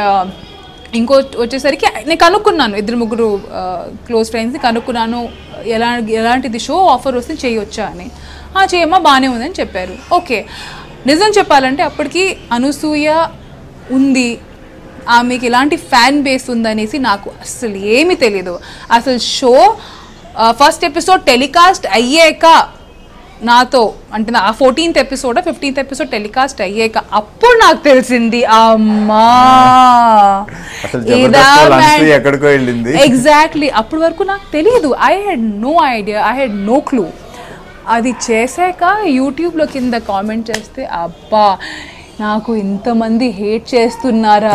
Speaker 2: ఇంకో వచ్చేసరికి నేను కనుక్కున్నాను, 2-3 క్లోజ్ ఫ్రెండ్స్ని కనుక్కున్నాను, ఎలాంటిది షో ఆఫర్ వస్తే చేయొచ్చా అని. చేయమ్మా బాగానే ఉందని చెప్పారు. ఓకే, నిజం చెప్పాలంటే అప్పటికి అనసూయ ఉంది, ఆమెకి ఇలాంటి ఫ్యాన్ బేస్ ఉందనేసి నాకు అసలు ఏమీ తెలీదు. అసలు షో ఫస్ట్ ఎపిసోడ్ టెలికాస్ట్ అయ్యాక నాతో అంటే ఆ 14th episode 15th episode telecast అయ్యాక అప్పుడు నాకు తెలిసింది అమ్మా ఎగ్జాక్ట్లీ. అప్పటి వరకు నాకు తెలియదు. I had no idea, I had no clue. అది చేశాక యూట్యూబ్లో కింద కామెంట్ చేస్తే అబ్బా నాకు ఇంతమంది హేట్ చేస్తున్నారా,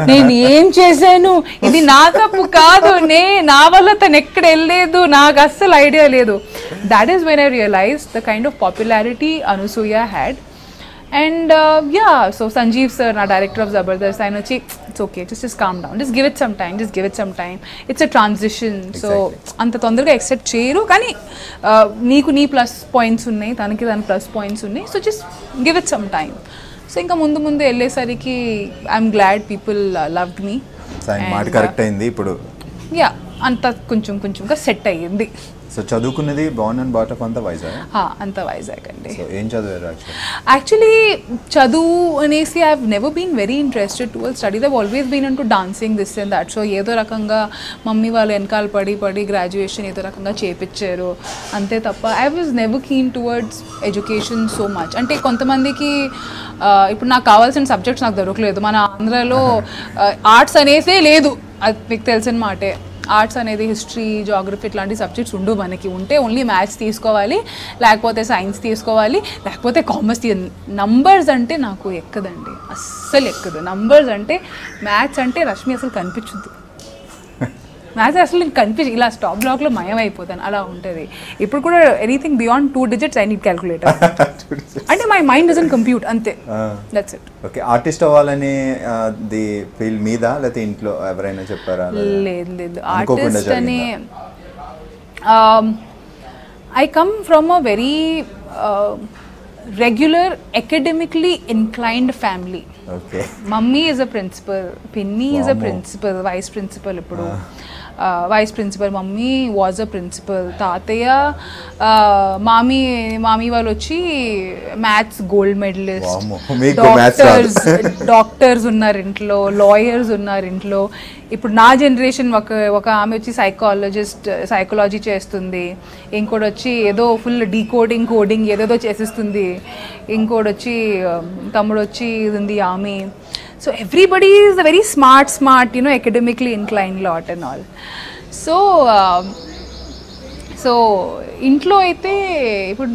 Speaker 2: నేను ఏం చేశాను, ఇది నా తప్పు కాదు, నా వల్ల తను ఎక్కడ వెళ్ళలేదు, నాకు అస్సలు ఐడియా లేదు. That is when I realise the kind of popularity Anasuya had. And yeah, so Sanjeev sir నా డైరెక్టర్ ఆఫ్ జబర్దస్త్, ఆయన వచ్చి it's okay, just calm down, just give it some time, it's a transition, so అంత తొందరగా accept చేయరు, కానీ నీకు నీ plus points ఉన్నాయి, తనకి దాని ప్లస్ పాయింట్స్ ఉన్నాయి, so just give it some time. So ఇంకా ముందు వెళ్ళేసరికి ఐఎమ్ గ్లాడ్ పీపుల్ లవ్డ్ మీ.
Speaker 1: మాట కరెక్ట్ అయింది ఇప్పుడు.
Speaker 2: యా, అంత కొంచెంగా సెట్ అయ్యింది.
Speaker 1: సో చదువుకున్నది బోర్న్ అండ్ బాట్ అప్ అంతా వైజాగ్?
Speaker 2: అంతా వైజాగ్ అండి.
Speaker 1: ఏం చదివారు
Speaker 2: యాక్చువల్లీ? చదువు అనేసి I have never been very interested towards studies. I always been into dancing, this and that. So ఏదో రకంగా మమ్మీ వాళ్ళు వెనకాల పడి గ్రాడ్యుయేషన్ ఏదో రకంగా చేపించారు అంతే తప్ప I was never keen towards education so much. అంటే కొంతమందికి ఇప్పుడు నాకు కావాల్సిన సబ్జెక్ట్స్ నాకు దొరకలేదు. మన ఆంధ్రాలో ఆర్ట్స్ అనేసే లేదు, అది మీకు తెలిసిన మాటే. ఆర్ట్స్ అనేది హిస్టరీ, జాగ్రఫీ ఇట్లాంటి సబ్జెక్ట్స్ ఉండు. మనకి ఉంటే ఓన్లీ మ్యాథ్స్ తీసుకోవాలి, లేకపోతే సైన్స్ తీసుకోవాలి, లేకపోతే కామర్స్ నంబర్స్ అంటే నాకు ఎక్కదండి, అస్సలు ఎక్కదు. నంబర్స్ అంటే మ్యాథ్స్ అంటే రష్మి అసలు కనిపించదు, మ్యాథ్స్ అసలు నేను కన్ఫ్యూజ్, ఇలా స్టాప్ బ్లాక్లో మయమైపోతాను, అలా ఉంటుంది. ఇప్పుడు కూడా anything beyond 2 digits I need calculator, అంటే మై మైండ్ డజంట్ కంప్యూట్, అంతే, దట్స్ ఇట్.
Speaker 1: ఓకే, ఆర్టిస్ట్ అవ్వాలని ది ఫీల్డ్ మీద లేకపోతే ఇంట్లో ఎవరైనా చెప్పారా?
Speaker 2: లేదు, ఆర్టిస్ట్ అని I come from a very regular academically inclined family.
Speaker 1: Okay.
Speaker 2: Mummy is a principal, Pinny is a principal, vice principal ఇప్పుడు. Vice principal, mummy was a principal, తాతయ్య మామీ వాళ్ళు వచ్చి మ్యాథ్స్ గోల్డ్ మెడలిస్ట్, డాక్టర్స్ ఉన్నారు ఇంట్లో, lawyers ఉన్నారు ఇంట్లో. ఇప్పుడు నా జనరేషన్ ఒక ఆమె వచ్చి సైకాలజీ చేస్తుంది, ఇంకోటి వచ్చి ఏదో ఫుల్ కోడింగ్ ఏదేదో చేసేస్తుంది, ఇంకోటి వచ్చి తమ్ముడు వచ్చి ఉంది ఆమె. So everybody is a very smart, academically inclined lot and all. So ఇంట్లో అయితే ఇప్పుడు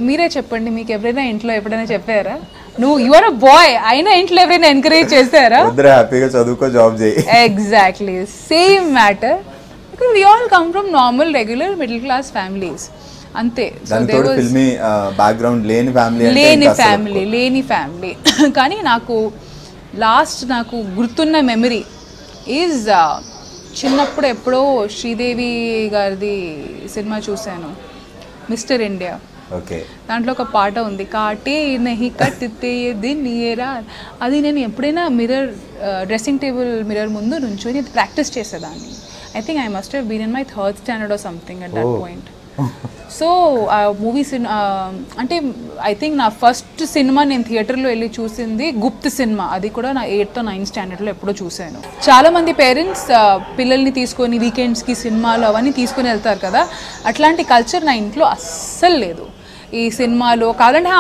Speaker 2: మీరే చెప్పండి, మీకు ఎవరైనా ఇంట్లో ఎప్పుడైనా చెప్పారా నువ్వు యువర్ అ బాయ్ అయినా ఇంట్లో ఎవరైనా ఎంకరేజ్ చేస్తారా?
Speaker 1: హ్యాపీగా చదువుకో, జాబ్ చేయి.
Speaker 2: Exactly same matter, because we all come from normal regular middle class families అంతే. లేని ఫ్యామిలీ కానీ నాకు గుర్తున్న మెమరీ ఈజ్ చిన్నప్పుడు ఎప్పుడో శ్రీదేవి గారిది సినిమా చూశాను, మిస్టర్ ఇండియా. దాంట్లో ఒక పాట ఉంది, కాటే నహి కట్తే దిన్నియేరా. అది నేను ఎప్పుడైనా డ్రెస్సింగ్ టేబుల్ మిర్రర్ ముందు నుంచొని ప్రాక్టీస్ చేసేదాన్ని. I think I must have been in my 3rd standard or something at that point. So ఆ మూవీస్ అంటే ఐ థింక్ నా ఫస్ట్ సినిమా నేను థియేటర్లో వెళ్ళి చూసింది గుప్త్ సినిమా. అది కూడా నా 8th or 9th standardలో ఎప్పుడో చూశాను. చాలామంది పేరెంట్స్ పిల్లల్ని తీసుకొని వీకెండ్స్కి సినిమాలు అవన్నీ తీసుకొని వెళ్తారు కదా, అట్లాంటి కల్చర్ నా ఇంట్లో అస్సలు లేదు. ఈ సినిమాలో కావాలంటే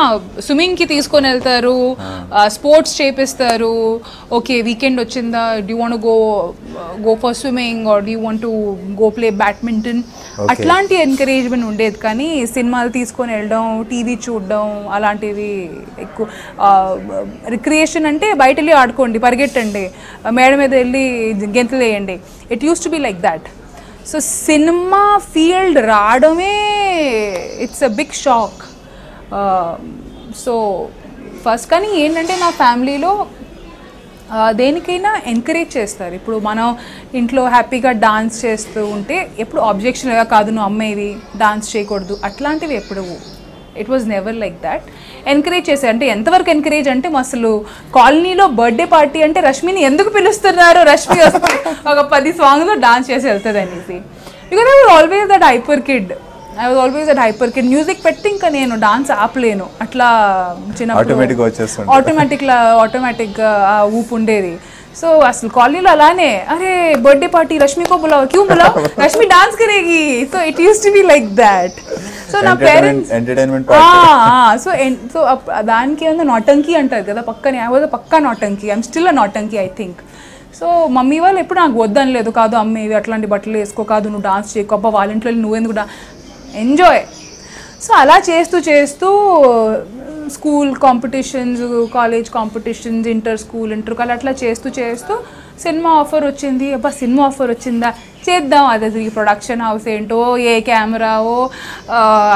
Speaker 2: స్విమ్మింగ్కి తీసుకొని వెళ్తారు, స్పోర్ట్స్ చేపిస్తారు. ఓకే వీకెండ్ వచ్చిందా, do want go for swimming or do want to go play badminton, అట్లాంటి ఎంకరేజ్మెంట్ ఉండేది. కానీ సినిమాలు తీసుకొని వెళ్ళడం, టీవీ చూడడం అలాంటివి ఎక్కువ. రిక్రియేషన్ అంటే బయట వెళ్ళి ఆడుకోండి, పరిగెట్టండి, మేడ మీద వెళ్ళి గెంతులు వేయండి. It use to be like that. So cinema field రావడమే it's a big shock. So first కానీ ఏంటంటే నా ఫ్యామిలీలో దేనికైనా ఎంకరేజ్ చేస్తారు. ఇప్పుడు మనం ఇంట్లో హ్యాపీగా డాన్స్ చేస్తూ ఉంటే ఎప్పుడు ఆబ్జెక్షన్గా కాదు నువ్వు అమ్మేవి డాన్స్ చేయకూడదు అట్లాంటివి ఎప్పుడు. It was never like that. Encourage చేశారు. అంటే ఎంతవరకు ఎంకరేజ్ అంటే అసలు కాలనీలో బర్త్డే పార్టీ అంటే రష్మిని ఎందుకు పిలుస్తున్నారు, రష్మి వస్తే ఒక 10 సాంగ్లో డాన్స్ చేసి వెళ్తుంది అనేసి. Because I was always that hyper kid. Music పెట్టి ఇంకా నేను డాన్స్ ఆపలేను. అట్లా చిన్నప్పుడు ఆటోమేటిక్గా ఊపు ఉండేది. సో అసలు కాలనీలో అలానే, అరే బర్త్డే పార్టీ రష్మి కో బులాओ, క్యూ బులాओ, రష్మి డాన్స్ కరేగి. So it use to be like that. So నా పేరెంట్స్ సో దానికి ఏమన్నా నాటంకి అంటారు కదా పక్కనే. ఐ వాజ్ పక్కా నాటంకి, ఐఎమ్ స్టిల్ అ నాటంకి ఐ థింక్. సో మమ్మీ వాళ్ళు ఎప్పుడు నాకు వద్దని లేదు, కాదు అమ్మేవి అట్లాంటి బట్టలు వేసుకో, కాదు నువ్వు డాన్స్ చేయకు, అబ్బా వాళ్ళ ఇంట్లో నువ్వెందుకు ఎంజాయ్. సో అలా చేస్తూ school competitions, college competitions, inter అట్లా చేస్తూ సినిమా ఆఫర్ వచ్చింది. అబ్బా సినిమా ఆఫర్ వచ్చిందా, చేద్దాం. అది ప్రొడక్షన్ హౌస్ ఏంటో, ఏ కెమెరావో,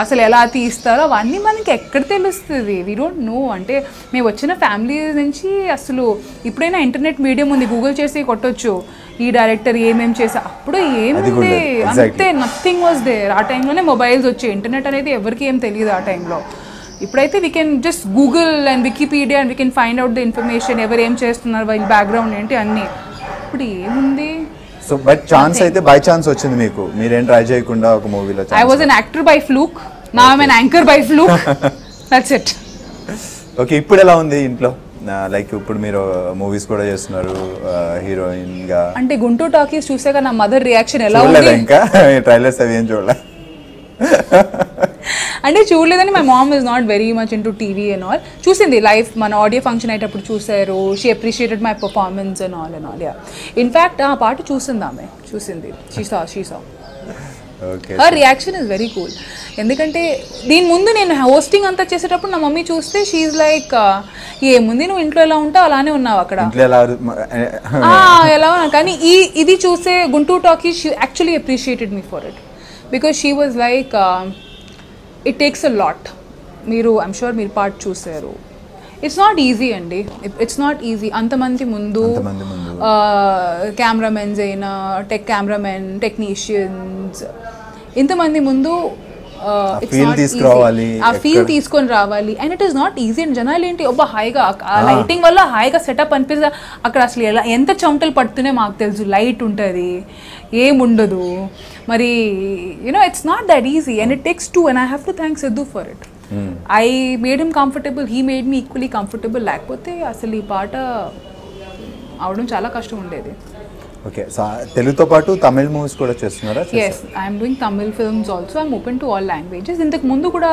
Speaker 2: అసలు ఎలా తీస్తారో అవన్నీ మనకి ఎక్కడ తెలుస్తుంది. We don't know. అంటే మేము వచ్చిన ఫ్యామిలీ నుంచి అసలు ఇప్పుడైనా ఇంటర్నెట్ మీడియం ఉంది, గూగుల్ చేసి కొట్టొచ్చు ఈ డైరెక్టర్ ఏమేమి చేసా. అప్పుడు ఏముంది అంతే, నథింగ్ వాజ్ దేర్. ఆ టైంలోనే మొబైల్స్ వచ్చాయి, ఇంటర్నెట్ అనేది ఎవరికి ఏం తెలియదు ఆ టైంలో. ఇప్పుడైతే we can just Google and Wikipedia and we can find out the information, ఎవరు ఏం చేస్తున్నారు, వాళ్ళ బ్యాక్గ్రౌండ్ ఏంటి అన్నీ. ఇప్పుడు ఏముంది.
Speaker 1: సో బట్ ఛాన్స్ అయితే బై ఛాన్స్ వచ్చింది మీకు, మీరేం ట్రై చేయకుండా ఒక మూవీలో.
Speaker 2: I was an actor by fluke, now I am an anchor by fluke. That's it. Okay
Speaker 1: ఇప్పుడు ఎలా ఉంది ఇంట్లో? లైక్ ఇప్పుడు మీరు మూవీస్ కూడా చేస్తున్నారు హీరోయిన్ గా.
Speaker 2: అంటే గుంటూరు టాకీస్ చూసాక నా మదర్ రియాక్షన్ ఎలా ఉంది?
Speaker 1: ఇంకా ట్రైలర్స్ అవి ఏం చూడలే.
Speaker 2: అంటే చూడలేదని my mom is not very much into TV and all. చూసింది లైవ్ మన ఆడియో ఫంక్షన్ అయ్యేటప్పుడు చూసారు. She appreciated my performance and all. Yeah in fact ఆ పాట చూసింది ఆమె, చూసింది. She saw her reaction is very cool. ఎందుకంటే దీని ముందు నేను హోస్టింగ్ అంతా చేసేటప్పుడు నా మమ్మీ చూస్తే షీఈ్ లైక్, ఏముంది నువ్వు ఇంట్లో ఎలా ఉంటావు అలానే ఉన్నావు అక్కడ ఎలా ఉన్నా. కానీ ఇది చూసే Guntur talkies she actually appreciated me for it, because she was like it takes a lot. మీరు ఐమ్ షూర్ మీరు పార్ట్ చూసారు. ఇట్స్ నాట్ ఈజీ అండి, ఇట్స్ నాట్ ఈజీ. అంతమంది ముందు కెమెరామెన్స్ అయినా, కెమెరామెన్, టెక్నీషియన్స్, ఇంతమంది ముందు ఆ ఫీల్ తీసుకొని రావాలి. And it is not easy. And జనాలు ఏంటి ఒబ్బా హాయిగా ఆ లైటింగ్ వల్ల హాయిగా సెటప్ అనిపిస్తుంది. అక్కడ అసలు ఎలా ఎంత చెమటలు పడుతున్నాయి మాకు తెలుసు. లైట్ ఉంటుంది, ఏముండదు. మరి you know it's not that easy and it takes two. And I have to thank Siddhu for it. I made him comfortable, he made me equally comfortable. లేకపోతే అసలు ఈ పాట అవడం చాలా కష్టం ఉండేది.
Speaker 1: ఓకే, తెలుగుతో పాటు తమిళ్ మూవీస్ కూడా చేస్తున్నారా?
Speaker 2: Yes, I'm doing Tamil films also. I'm open to all languages. ఇంతకు ముందు కూడా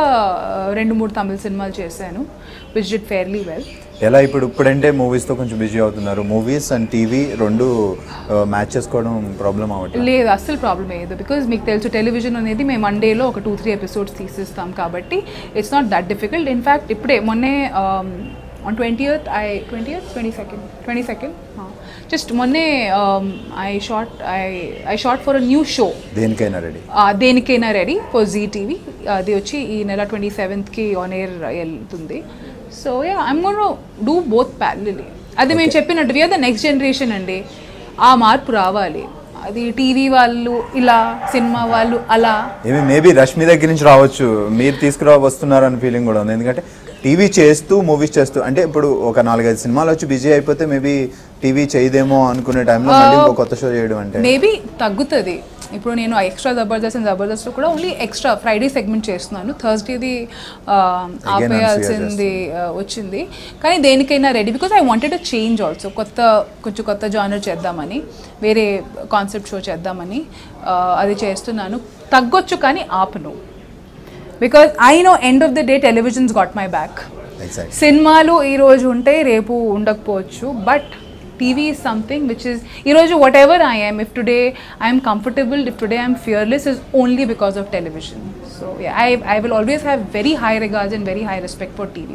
Speaker 2: 2-3 తమిళ్ సినిమాలు చేశాను, విచ్ డిడ్ ఫెయిర్లీ వెల్.
Speaker 1: ఎలా ఇప్పుడంటే మూవీస్తో కొంచెం బిజీ అవుతున్నారు, మూవీస్ అండ్ టీవీ రెండు మ్యాచ్ చేసుకోవడం ప్రాబ్లం అవ్వట్లేదు?
Speaker 2: లేదు, అస్సలు ప్రాబ్లం అయ్యేది. బికాజ్ మీకు తెలుసు టెలివిజన్ అనేది మేము వన్ డేలో ఒక 2-3 ఎపిసోడ్స్ తీసిస్తాం కాబట్టి it's not that difficult. In fact ఇప్పుడే మొన్నే on 22nd just మొన్నే I shot for a new show. దేనికైనా రెడీ ఫర్ జీ టీవీ. అది వచ్చి ఈ నెల 27th ఆన్ ఎయిర్ వెళ్తుంది. So yeah, I'm gonna do both parallelly. అది మేము చెప్పినట్టు we are the next generation అండి. ఆ మార్పు రావాలి. అది టీవీ వాళ్ళు ఇలా, సినిమా వాళ్ళు అలా.
Speaker 1: మేబీ రష్మి దగ్గర నుంచి రావచ్చు, మీరు తీసుకురావస్తున్నారు అనే ఫీలింగ్ కూడా ఉంది. ఎందుకంటే టీవీ చేస్తూ మూవీస్ చేస్తూ, అంటే ఇప్పుడు ఒక 4-5 సినిమాలు వచ్చి బిజీ అయిపోతే మేబీ టీవీ చేయదేమో అనుకునే టైంలో మళ్ళీ ఇంకో కొత్త షో చేయడం అంటే
Speaker 2: మేబీ తగ్గుతుంది. ఇప్పుడు నేను ఎక్స్ట్రా జబర్దస్త్ కూడా ఓన్లీ ఎక్స్ట్రా ఫ్రైడే సెగ్మెంట్ చేస్తున్నాను. థర్స్డేది ఆపేయాల్సింది వచ్చింది. కానీ దేనికైనా ready, because I wanted a change also. కొంచెం కొత్త జానర్ చేద్దామని, వేరే కాన్సెప్ట్ షో చేద్దామని అది చేస్తున్నాను. తగ్గొచ్చు కానీ ఆపను. Because I know end of the day television's got my back.
Speaker 1: Exact.
Speaker 2: సినిమాలు ఈరోజు ఉంటే రేపు ఉండకపోవచ్చు, but TV is something which is ఈరోజు whatever I am, if today I am comfortable, if today I am fearless, is only because of television. So yeah, I will always have very high regards and very high respect for TV.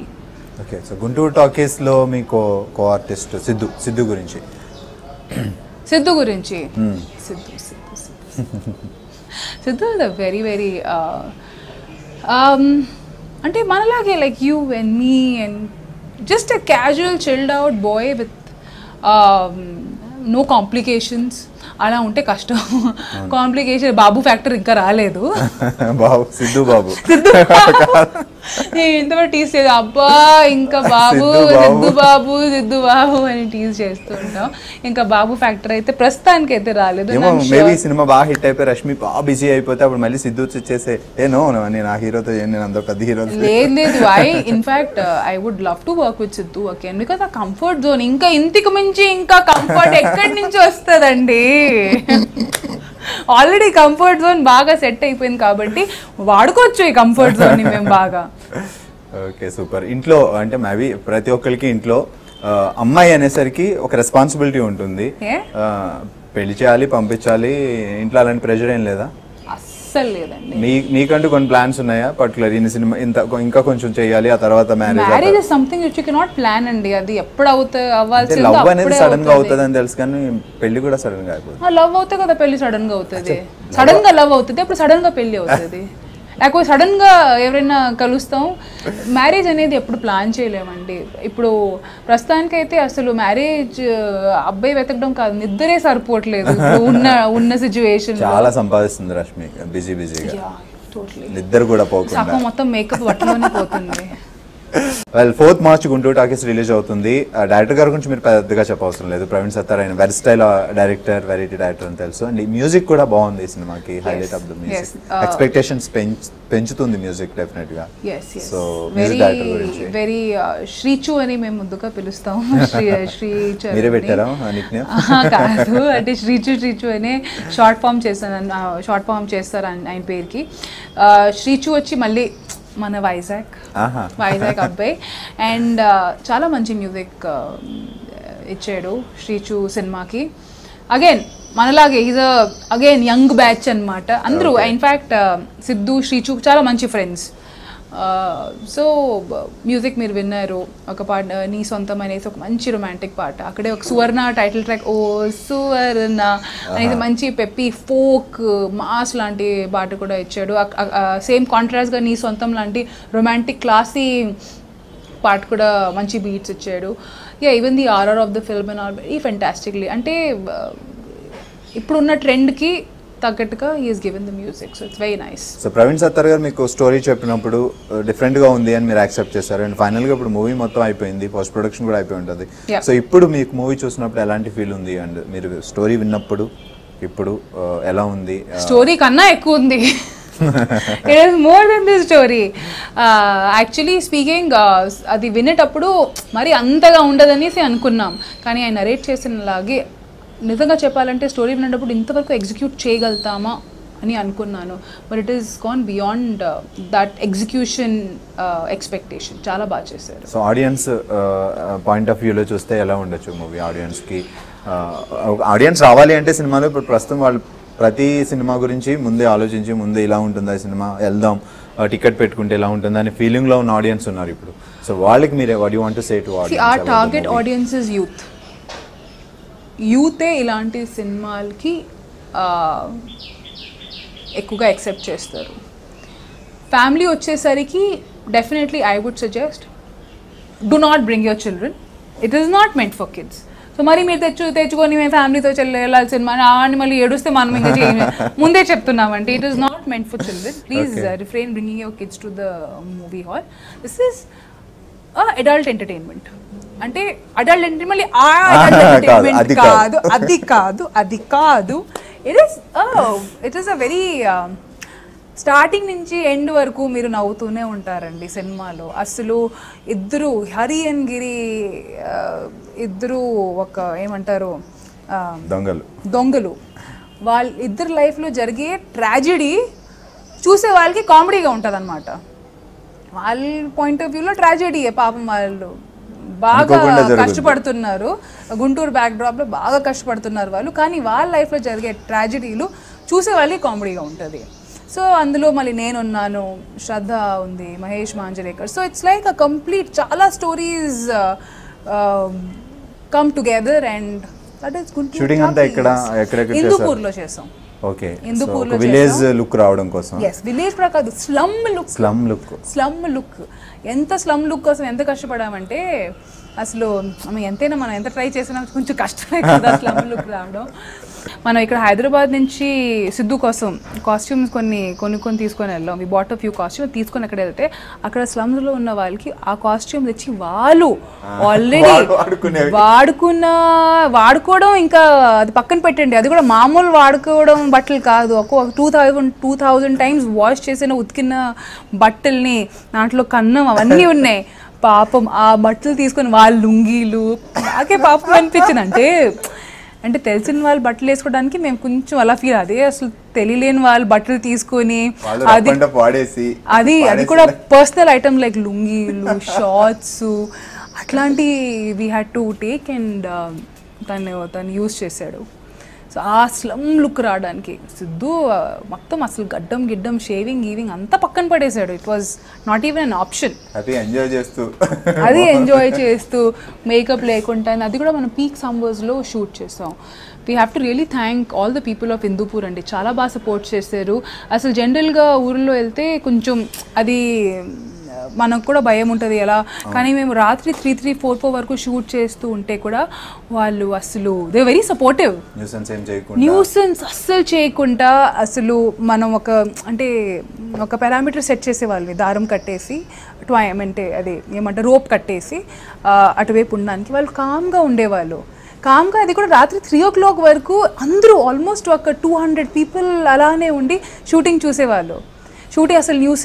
Speaker 1: Okay, so Guntur టాకీస్లో మీకు co artist Siddhu గురించి.
Speaker 2: సిద్ధు గురించి Siddhu is a very very అంటే మనలాగే like you and me and just a casual chilled out boy with no complications. అలా ఉంటే కష్టం. Complication బాబు factor ఇంకా రాలేదు.
Speaker 1: సిద్ధు బాబు
Speaker 2: ఇంతవరకు టీజ్ చేసి అబ్బా ఇంకా బాబు సిద్ధు బాబు అని టీజ్ చేస్తూ ఉంటాం. ఇంకా బాబు ఫ్యాక్టర్ అయితే ప్రస్తుతానికి అయితే రాలేదు.
Speaker 1: మేబీ సినిమా బాగా హిట్ అయిపోయి రష్మి బాగా బిజీ అయిపోతే అప్పుడు మళ్ళీ సిద్ధు చేసే నో నేను ఆ హీరోతో నేను అంత పెద్ద హీరో
Speaker 2: లేదు. I in fact I would love to work with Siddhu again because ఆ కంఫర్ట్ జోన్ ఇంకా ఇంతకు మించి ఇంకా కంఫర్ట్ ఎక్కడి నుంచి వస్తుందండి. ఆల్రెడీ కంఫర్ట్ జోన్ బాగా సెట్ అయిపోయింది కాబట్టి వాడుకోవచ్చు ఈ కంఫర్ట్ జోన్ ని మేము బాగా.
Speaker 1: Okay, super. ఇంట్లో అంటే మేబీ ప్రతి ఒక్కరికి ఇంట్లో అమ్మాయి అనేసరికి ఒక రెస్పాన్సిబిలిటీ ఉంటుంది. పెళ్లి చేయాలి, పంపించాలి, ఇంట్లో అలాంటి ప్రెషర్ ఏం లేదా?
Speaker 2: అస్సలు లేదండి.
Speaker 1: మీకంటూ కొన్ని ప్లాన్స్ ఉన్నాయా? పర్టికులర్ ఈ సినిమా ఇంకా కొంచెం చేయాలి, ఆ తర్వాత
Speaker 2: marriage is something which you cannot plan అండి. అది ఎప్పుడు అవ్వాల్సింది
Speaker 1: లవ్ అనేది సడన్ గా అవుతుంది అని తెలుసు, కానీ పెళ్లి కూడా సడన్ గా అయిపోతుంది.
Speaker 2: లవ్ అవుతే కదా పెళ్లి సడన్ గా అవుతుంది. సడన్ గా లవ్ అవుతుంది, అప్పుడు సడన్ గా పెళ్లి అవుతుంది. లేకపోతే సడన్ గా ఎవరైనా కలుస్తాం. మ్యారేజ్ అనేది ఎప్పుడు ప్లాన్ చేయలేమండి. ఇప్పుడు ప్రస్తుతానికి అయితే అసలు మ్యారేజ్ అబ్బాయి వెతకడం కాదు, నిద్రే సరిపోవట్లేదు ఉన్న సిచ్యువేషన్.
Speaker 1: చాలా సంపాదిస్తుంది రష్మి బిజీగా, నిద్ర కూడా పోకుండా
Speaker 2: మొత్తం మేకప్ బట్టలోనే పోతుంది.
Speaker 1: Well, 4th March Guntur talkies release అవుతుంది. డైరెక్టర్ గారి గురించి మీరు పెద్దగా చెప్పవసరం లేదు. ప్రవీణ్ సత్తార్ ఆయన వెర్స్టైల్ డైరెక్టర్, వెరైటీ డైరెక్టర్ అని తెలుసు. అండ్ ఈ మ్యూజిక్ కూడా బాగుంది ఈ సినిమాకి. Highlight of the music, expectations పెంచుతుంది మ్యూజిక్ డెఫినెట్ గా. సో మ్యూజిక్ డైరెక్టర్ గురించి
Speaker 2: వెరీ శ్రీచు అని మేము ముందుగా పిలుస్తాం.
Speaker 1: మీరే పెట్టారా నిక్నేమ్?
Speaker 2: కాదు, అంటే శ్రీచు అనే షార్ట్ ఫామ్ చేస్తారు ఆయన పేరుకి. శ్రీచు వచ్చి మళ్ళీ మన వైజాగ్ అబ్బాయి. అండ్ చాలా మంచి మ్యూజిక్ ఇచ్చాడు శ్రీచు సినిమాకి. అగైన్ మనలాగే ఈజ్ అగైన్ యంగ్ బ్యాచ్ అనమాట అందరూ. ఇన్ఫ్యాక్ట్ సిద్ధు శ్రీచు చాలా మంచి ఫ్రెండ్స్. సో మ్యూజిక్ మీరు విన్నారు, ఒక పాట నీ సొంతం అనేసి ఒక మంచి రొమాంటిక్ పాట. అక్కడే ఒక సువర్ణ టైటిల్ ట్రాక్, ఓ సువర్ణ అనేది మంచి పెప్పి ఫోక్ మాస్ లాంటి పాట కూడా ఇచ్చాడు. సేమ్ కాంట్రాస్ట్గా నీ సొంతం లాంటి రొమాంటిక్ క్లాసీ పాట కూడా మంచి బీట్స్ ఇచ్చాడు. Even the RR of the film and all very fantastically. అంటే ఇప్పుడున్న ట్రెండ్కి తగ్గట్టుగా he is given the music. So it's very nice.
Speaker 1: So Praveen Sattar గారు మీకు స్టోరీ చెప్పినప్పుడు డిఫరెంట్గా ఉంది అని మీరు యాక్సెప్ట్ చేశారు. అండ్ ఫైనల్గా ఇప్పుడు మూవీ మొత్తం అయిపోయింది, పోస్ట్ ప్రొడక్షన్ కూడా అయిపోయి ఉంటుంది. సో ఇప్పుడు మీకు మూవీ చూసినప్పుడు ఎలాంటి ఫీల్ ఉంది? అండ్ మీరు స్టోరీ విన్నప్పుడు ఇప్పుడు ఎలా ఉంది?
Speaker 2: స్టోరీ కన్నా ఎక్కువ ఉంది. It is more than the story. Actually speaking అది వినేటప్పుడు మరి అంతగా ఉండదనేసి అనుకున్నాం, కానీ ఆయన నరేట్ చేసినలాగే నిజంగా చెప్పాలంటే స్టోరీ వినేటప్పుడు ఇంతవరకు ఎగ్జిక్యూట్ చేయగలుగుతామా అని అనుకున్నాను. But it is gone beyond that execution expectation. చాలా బాగా చేశారు.
Speaker 1: సో ఆడియన్స్ పాయింట్ ఆఫ్ వ్యూలో చూస్తే ఎలా ఉండొచ్చు మూవీ? ఆడియన్స్ రావాలి అంటే సినిమాలో ఇప్పుడు ప్రస్తుతం వాళ్ళు ప్రతి సినిమా గురించి ముందే ఆలోచించి ముందే ఇలా ఉంటుందా సినిమా, వెళ్దాం, టికెట్ పెట్టుకుంటే ఎలా ఉంటుంది అనే ఫీలింగ్లో ఉన్న ఆడియన్స్ ఉన్నారు ఇప్పుడు. సో వాళ్ళకి మీరే what you want to say to audience?
Speaker 2: Our target audience is యూతే ఇలాంటి సినిమాలకి ఎక్కువగా యాక్సెప్ట్ చేస్తారు. ఫ్యామిలీ వచ్చేసరికి definitely I would suggest do not bring your children. It is not meant for kids. So మరి మీరు తెచ్చుకొని మేము ఫ్యామిలీతో వెళ్ళాలి సినిమా అని మళ్ళీ ఏడుస్తే మనం ఇంకా ముందే చెప్తున్నామంటే it is not meant for children. Please refrain bringing your kids to the movie hall. This is adult entertainment. అంటే అడల్ట్ ఎంటర్టైన్మెంట్ మళ్ళీ అది కాదు. It is a very starting నుంచి ఎండ్ వరకు మీరు నవ్వుతూనే ఉంటారండి సినిమాలో. అసలు ఇద్దరు హరి అండ్ గిరి ఇద్దరు ఒక ఏమంటారు దొంగలు. వాళ్ళ ఇద్దరు లైఫ్లో జరిగే ట్రాజెడీ చూసే వాళ్ళకి కామెడీగా ఉంటుంది అనమాట. వాళ్ళ పాయింట్ ఆఫ్ వ్యూలో ట్రాజెడీయే పాపం, వాళ్ళు బాగా కష్టపడుతున్నారు, గుంటూరు బ్యాక్ డ్రాప్లో బాగా కష్టపడుతున్నారు వాళ్ళు, కానీ వాళ్ళ లైఫ్లో జరిగే ట్రాజెడీలు చూసే వాళ్ళకి కామెడీగా ఉంటుంది. సో అందులో మళ్ళీ నేనున్నాను, శ్రద్ధ ఉంది, Mahesh Manjrekar. So it's like a complete, చాలా stories come together and that is Guntur.
Speaker 1: Shooting అంతా ఎక్కడెక్కడ
Speaker 2: హిందూపూర్లో చేసాం.
Speaker 1: ఓకే, హిందూపూర్లో విలేజ్ లుక్ రావడం కోసం.
Speaker 2: ఎస్, విలేజ్ ప్రకాదు, స్లమ్ లుక్. ఎంత స్లమ్ లుక్ కోసం ఎంత కష్టపడామంటే అసలు ఎంతైనా మనం ఎంత ట్రై చేసినా కొంచెం కష్టమే కదా స్లమ్ లుక్ రావడం. మనం ఇక్కడ హైదరాబాద్ నుంచి సిద్ధు కోసం కాస్ట్యూమ్స్ కొన్ని తీసుకొని వెళ్ళాం. We bought a few costumes తీసుకొని అక్కడ వెళ్తే అక్కడ స్లమ్స్లో ఉన్న వాళ్ళకి ఆ కాస్ట్యూమ్స్ ఇచ్చి వాళ్ళు ఆల్రెడీ వాడుకోవడం, ఇంకా అది పక్కన పెట్టండి, అది కూడా మామూలు వాడుకోవడం బట్టలు కాదు, ఒక 2000 టైమ్స్ వాష్ చేసిన ఉతికిన బట్టల్ని, దాంట్లో కన్నం అవన్నీ ఉన్నాయి. పాపం ఆ బట్టలు తీసుకొని వాళ్ళ లుంగీలు, నాకే పాపం అనిపించింది. అంటే తెలిసిన వాళ్ళు బట్టలు వేసుకోవడానికి మేము కొంచెం అలా ఫీల్, అదే అసలు తెలియలేని వాళ్ళు బట్టలు తీసుకొని అది కూడా పర్సనల్ ఐటమ్ లైక్ లుంగీలు, షార్ట్స్ అట్లాంటి we had to take and తను యూజ్ చేశాడు. సో ఆ స్లమ్ లుక్ రావడానికి సిద్ధు మొత్తం అసలు గిడ్డం షేవింగ్ అంతా పక్కన పడేశాడు. It was not even an option. అది ఎంజాయ్ చేస్తూ మేకప్ లేకుండా, అది కూడా మనం పీక్ సమ్మర్స్లో షూట్ చేస్తాం. We have to really thank all the people of Hindupur అండి, చాలా బాగా సపోర్ట్ చేశారు. అసలు జనరల్గా ఊరిలో వెళ్తే కొంచెం అది మనకు కూడా భయం ఉంటుంది ఎలా, కానీ మేము రాత్రి 3-4 వరకు షూట్ చేస్తూ ఉంటే కూడా వాళ్ళు అసలు దే వెరీ సపోర్టివ్. న్యూసెన్స్ అస్సలు చేయకుండా, అసలు మనం ఒక పారామీటర్ సెట్ చేసేవాళ్ళని, దారం కట్టేసి అంటే అది ఏమంటారు రోప్ కట్టేసి అటువైపు ఉండడానికి, వాళ్ళు కామ్గా ఉండేవాళ్ళు. అది కూడా రాత్రి 3 o'clock వరకు అందరూ ఆల్మోస్ట్ ఒక 200 people అలానే ఉండి షూటింగ్ చూసేవాళ్ళు. షూటింగ్ అసలు న్యూస్